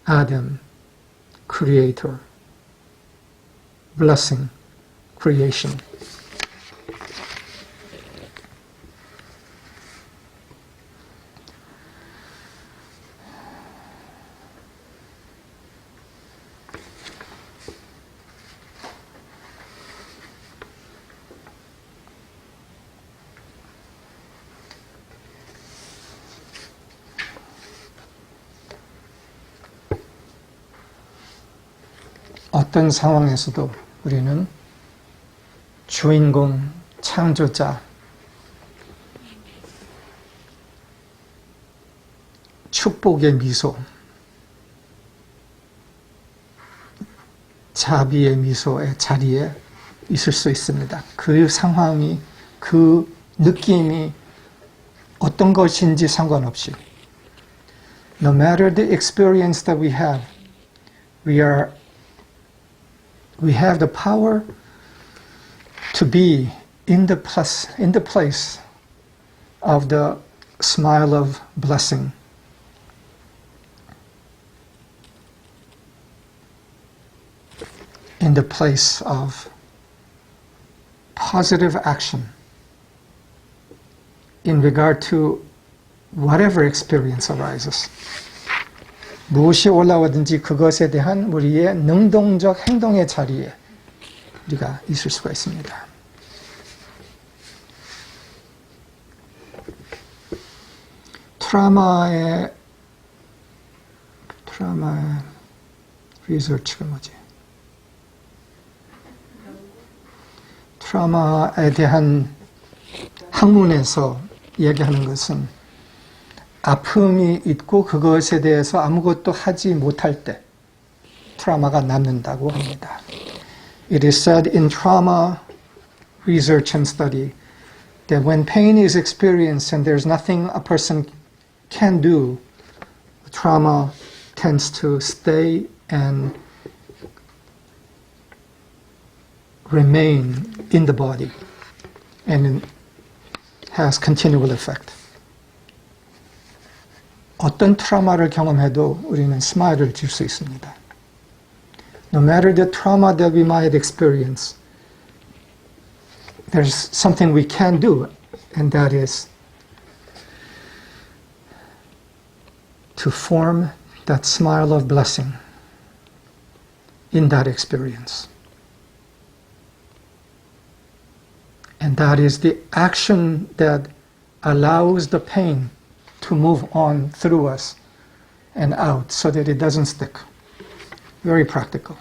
Adam, creator, blessing, creation. 어떤 상황에서도 우리는 주인공, 창조자, 축복의 미소, 자비의 미소의 자리에 있을 수 있습니다. 그 상황이, 그 느낌이 어떤 것인지 상관없이 no matter the experience that we have the power to be in the place of the smile of blessing. In the place of positive action in regard to whatever experience arises. 무엇이 올라오든지 그것에 대한 우리의 능동적 행동의 자리에 우리가 있을 수가 있습니다. 트라우마의 리서치가 뭐지? 트라우마에 대한 학문에서 얘기하는 것은 아픔이 있고 그것에 대해서 아무것도 하지 못할 때 트라우마가 남는다고 합니다. It is said in trauma research and study that when pain is experienced and there's nothing a person can do, the trauma tends to stay and remain in the body and has continual effect. 어떤 트라우마를 경험해도 우리는 스마일을 질 수 있습니다. No matter the trauma that we might experience, there's something we can do, and that is to form that smile of blessing in that experience. And that is the action that allows the pain to move on through us and out so that it doesn't stick. Very practical.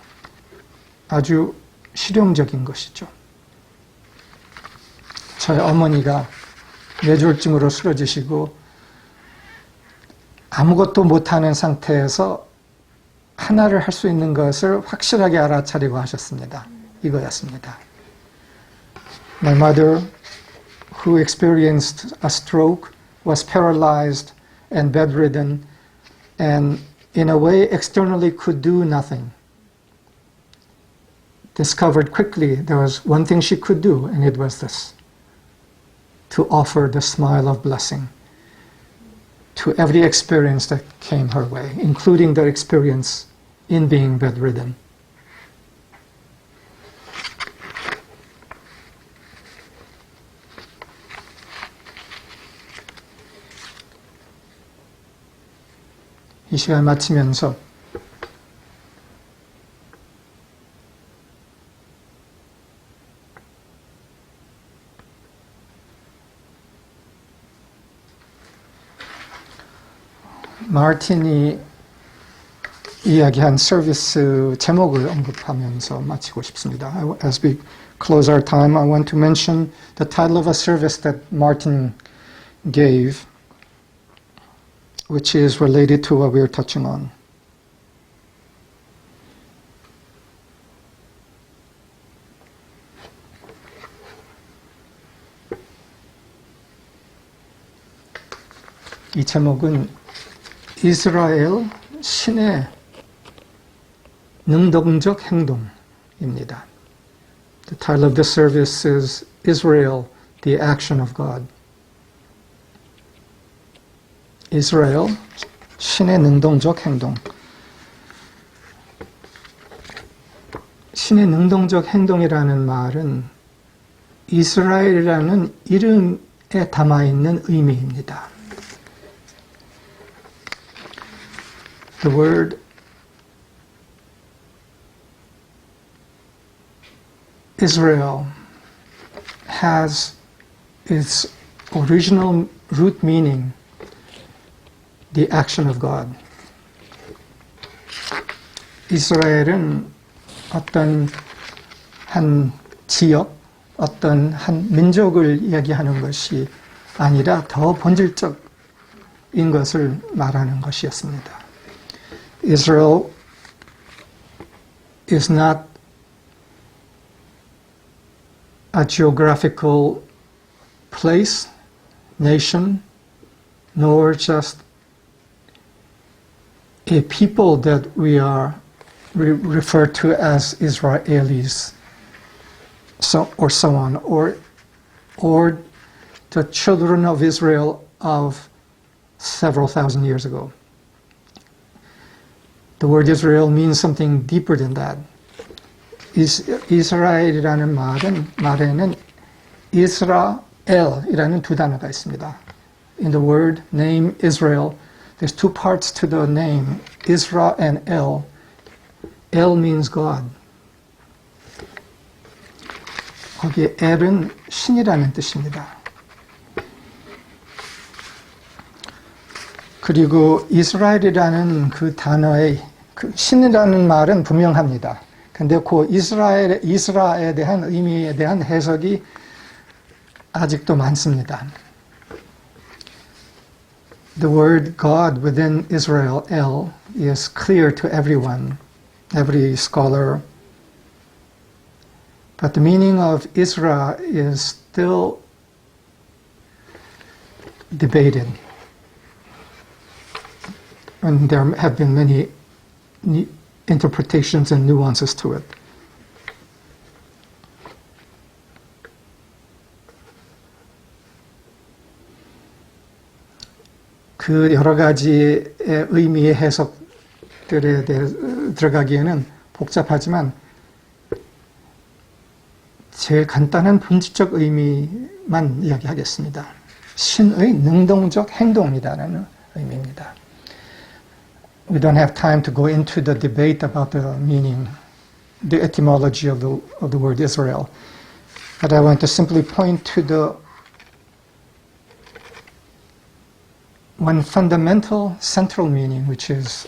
아주 실용적인 것이죠. 저희 어머니가 뇌졸중으로 쓰러지시고 아무것도 못하는 상태에서 하나를 할 수 있는 것을 확실하게 알아차리고 하셨습니다. 이거였습니다. My mother, who experienced a stroke, was paralyzed and bedridden, and in a way externally could do nothing. Discovered quickly there was one thing she could do, and it was this: to offer the smile of blessing to every experience that came her way, including the experience in being bedridden. 이 시간 마치면서 마틴이 이야기한 서비스 제목을 언급하면서 마치고 싶습니다. As we close our time, I want to mention the title of a service that Martin gave, which is related to what we are touching on. 이 제목은 이스라엘 신의 능동적 행동입니다. The title of the service is Israel, the Action of God. 이스라엘 신의 능동적 행동. 신의 능동적 행동이라는 말은 이스라엘이라는 이름에 담아있는 의미입니다. The word Israel has its original root meaning, the action of God. 이스라엘은 어떤 한 지역, 어떤 한 민족을 이야기하는 것이 아니라 더 본질적인 것을 말하는 것이었습니다. Israel is not a geographical place, nation, nor just a people that we are referred to as Israelis, so on, or the children of Israel of several thousand years ago. The word Israel means something deeper than that. 이스라엘이라는 말에는 이스라엘이라는 두 단어가 있습니다. In the word name Israel, there's two parts to the name, Isra and El. El means God. 거기에 El은 신이라는 뜻입니다. 그리고 이스라엘이라는 그 단어의 그 신이라는 말은 분명합니다. 근데 그 이스라엘에 대한 의미에 대한 해석이 아직도 많습니다. The word God within Israel, El, is clear to everyone, every scholar. But the meaning of Isra is still debated. And there have been many interpretations and nuances to it. 그 여러 가지의 의미의 해석들에 대해 들어가기에는 복잡하지만 제일 간단한 본질적 의미만 이야기하겠습니다. 신의 능동적 행동이다라는 의미입니다. We don't have time to go into the debate about the meaning, the etymology of the word Israel, but I want to simply point to the one fundamental central meaning, which is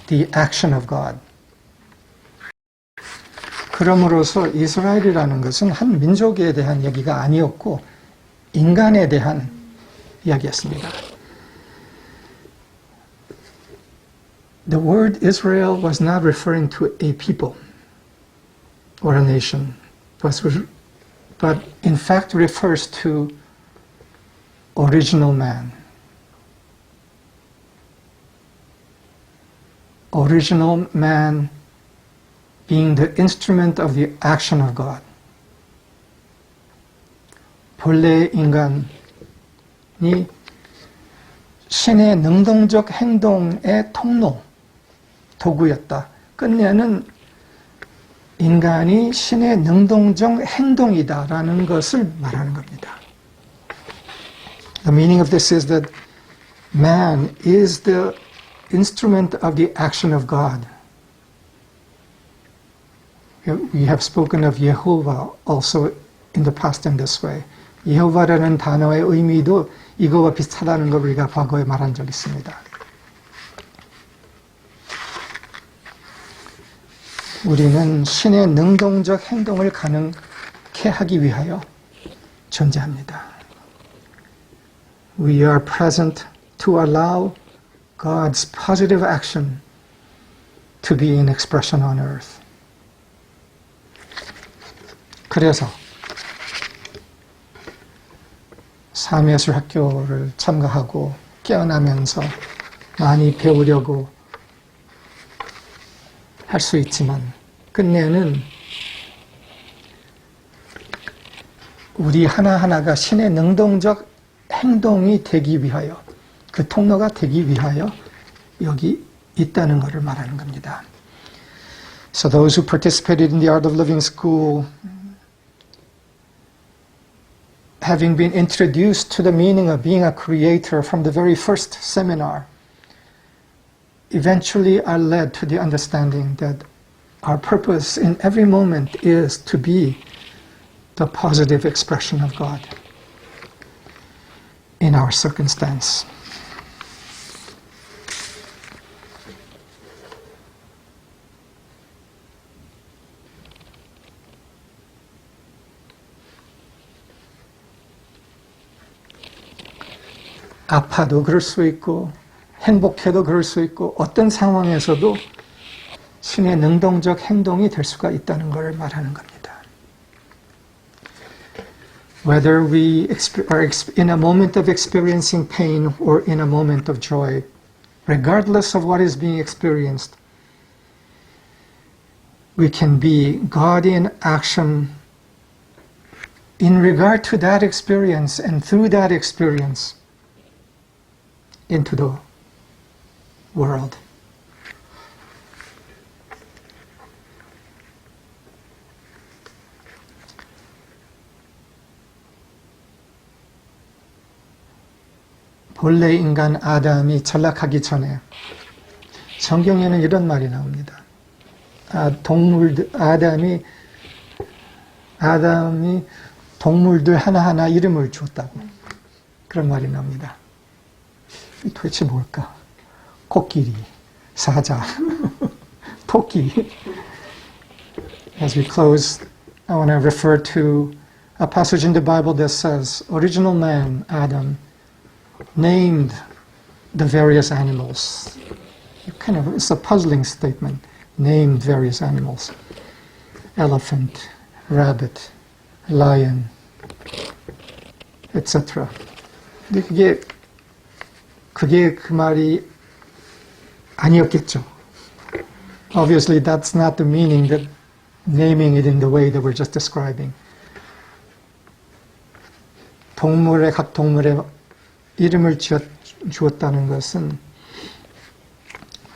the action of God. 그럼으로써 이스라엘이라는 것은 한 민족에 대한 얘기가 아니었고 인간에 대한 이야기였습니다. The word Israel was not referring to a people or a nation, but in fact refers to original man. Original man being the instrument of the action of God. 본래 인간이 신의 능동적 행동의 통로, 도구였다. 끝내는 인간이 신의 능동적 행동이다라는 것을 말하는 겁니다. The meaning of this is that man is the instrument of the action of God. We have spoken of Yehovah also in the past in this way. 예호바라는 단어의 의미도 이거와 비슷하다는 걸 우리가 과거에 말한 적이 있습니다. 우리는 신의 능동적 행동을 가능케 하기 위하여 존재합니다. We are present to allow God's positive action to be in expression on earth. 그래서 삶의예술학교를 참가하고 깨어나면서 많이 배우려고 할 수 있지만 끝내는 우리 하나하나가 신의 능동적 행동이 되기 위하여 그 통로가 되기 위하여 여기 있다는 것을 말하는 겁니다. So those who participated in the Art of Living School, having been introduced to the meaning of being a creator from the very first seminar, eventually are led to the understanding that our purpose in every moment is to be the positive expression of God in our circumstance. 아파도 그럴 수 있고 행복해도 그럴 수 있고 어떤 상황에서도 신의 능동적 행동이 될 수가 있다는 것을 말하는 겁니다. Whether we are in a moment of experiencing pain or in a moment of joy, regardless of what is being experienced, we can be God in action in regard to that experience and through that experience into the world. 본래 인간 아담이 전락하기 전에 성경에는 이런 말이 나옵니다. 아담이 동물들 하나하나 이름을 주었다고 그런 말이 나옵니다. 도대체 뭘까? 코끼리, 사자, 토끼. As we close, I want to refer to a passage in the Bible that says, original man, Adam, named the various animals. It's a puzzling statement. Named various animals. Elephant, rabbit, lion, etc. 근데 그게 그 말이 아니었겠죠. Obviously, that's not the meaning that naming it in the way that we're just describing. 각 동물의 이름을 주었다는 것은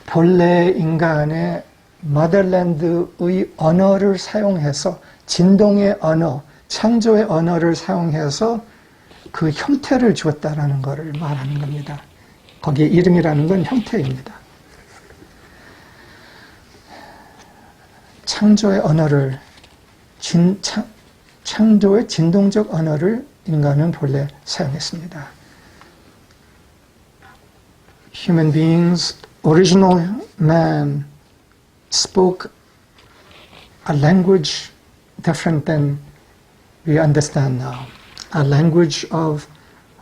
본래 인간의 머덜랜드의 언어를 사용해서 진동의 언어, 창조의 언어를 사용해서 그 형태를 주었다라는 것을 말하는 겁니다. 거기에 이름이라는 건 형태입니다. 창조의 언어를, 창조의 진동적 언어를 인간은 본래 사용했습니다. Human beings, original man, spoke a language different than we understand now. A language of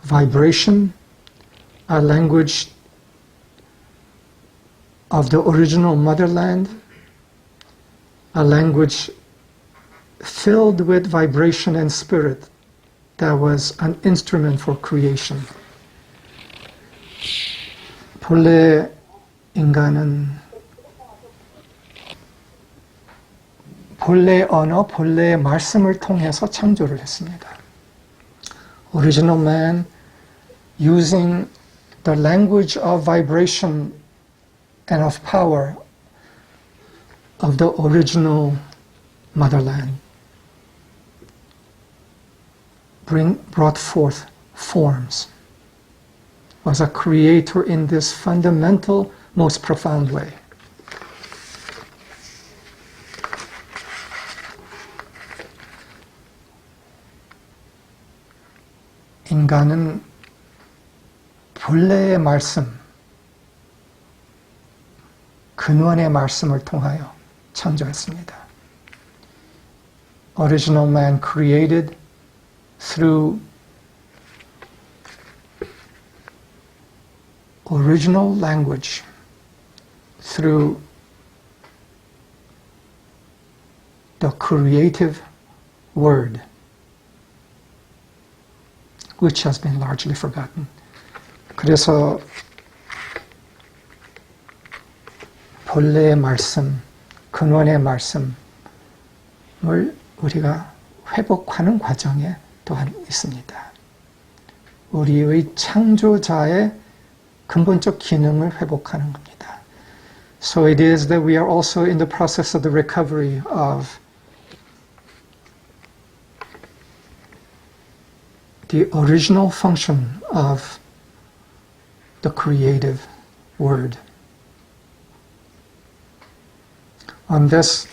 vibration, a language of the original motherland, a language filled with vibration and spirit that was an instrument for creation. 본래 인간은 본래 언어, 본래의 말씀을 통해서 창조를 했습니다. Original man using the language of vibration and of power of the original motherland brought forth forms, was a creator in this fundamental, most profound way. 인간은 본래의 말씀, 근원의 말씀을 통하여 창조했습니다. Original man created through original language, through the creative word, which has been largely forgotten. 그래서 본래의 말씀, 근원의 말씀을 우리가 회복하는 과정에 또한 있습니다. 우리의 창조자의 근본적 기능을 회복하는 겁니다. So it is that we are also in the process of the recovery of the original function of the creative word. On this,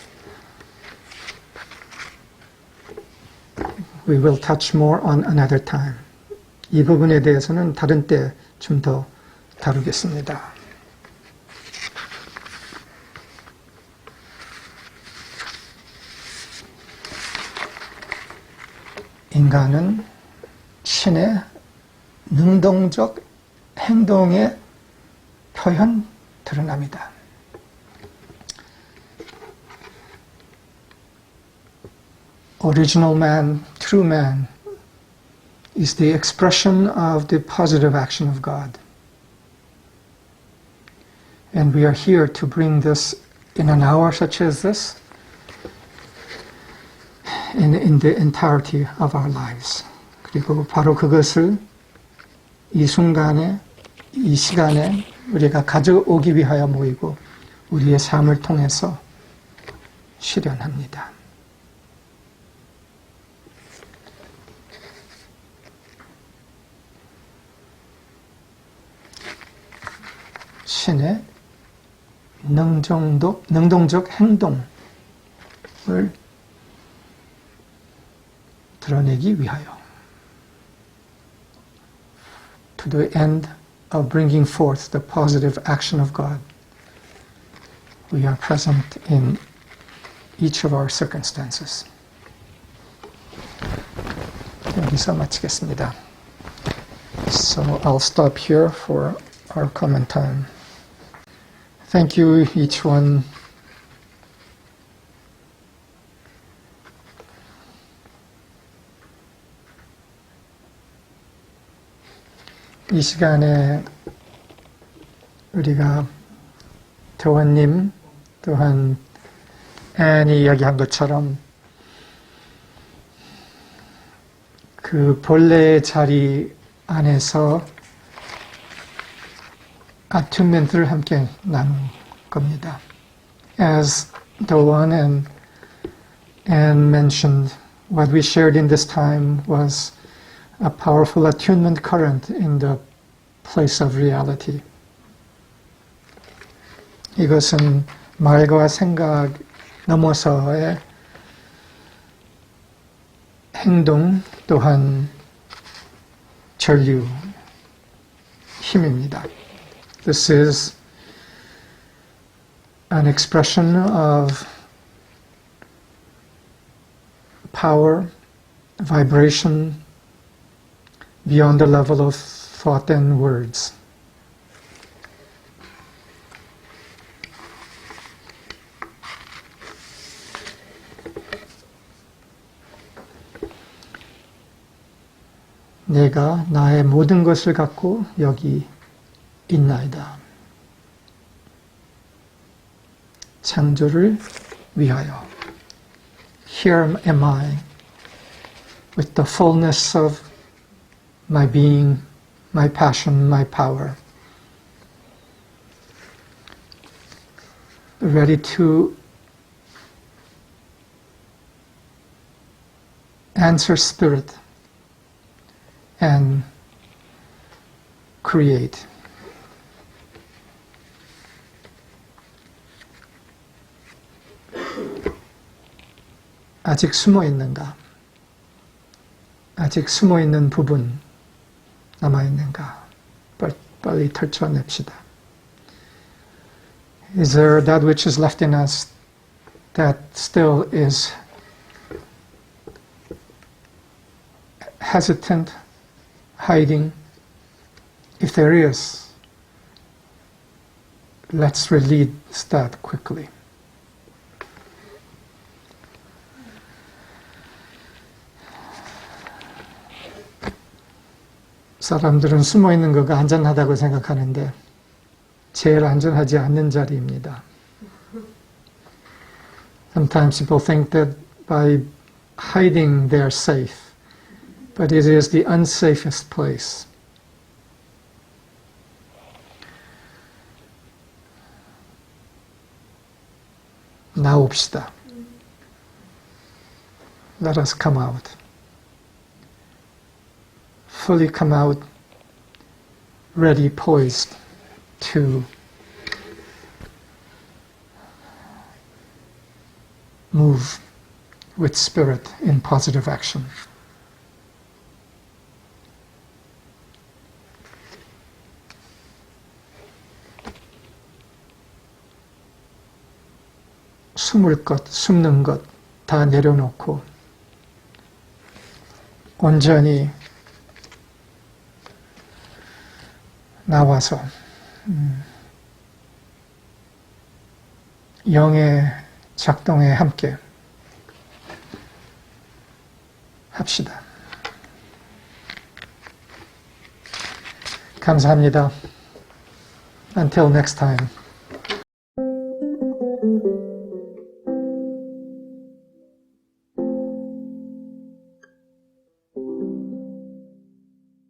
we will touch more on another time. 이 부분에 대해서는 다른 때 좀 더 다루겠습니다. 인간은 신의 능동적 행동의 표현 드러납니다. Original man, true man, is the expression of the positive action of God. And we are here to bring this in an hour such as this, in the entirety of our lives. 그리고 바로 그것을 이 순간에, 이 시간에 우리가 가져오기 위하여 모이고 우리의 삶을 통해서 실현합니다. 신의 능동적 행동을 드러내기 위하여 to the end of bringing forth the positive action of God, we are present in each of our circumstances. 여기서 마치겠습니다. So I'll stop here for our comment time. Thank you, each one. 이 시간에 우리가 대원님 또한 앤이 이야기한 것처럼 그 본래의 자리 안에서 attunement를 함께 나눈 겁니다. As Doan and Anne mentioned, what we shared in this time was a powerful attunement current in the place of reality. 이것은 말과 생각 넘어서의 행동 또한 전류 힘입니다. This is an expression of power, vibration, beyond the level of thought and words. 내가 나의 모든 것을 갖고 여기 있나이다. 창조를 위하여. Here am I, with the fullness of my being, my passion, my power, ready to answer spirit and create. 아직 숨어 있는가? 아직 숨어 있는 부분 남아 있는가? 빨리 털쳐냅시다. Is there that which is left in us that still is hesitant, hiding? If there is, let's release that quickly. 사람들은 숨어 있는 거가 안전하다고 생각하는데 제일 안전하지 않는 자리입니다. Sometimes people think that by hiding they're safe, but it is the unsafest place. 나옵시다. Let us come out. Fully come out, ready, poised to move with spirit in positive action. 숨을 것, 숨는 것 다 내려놓고 온전히 나와서 영의 작동에 함께 합시다. 감사합니다. Until next time.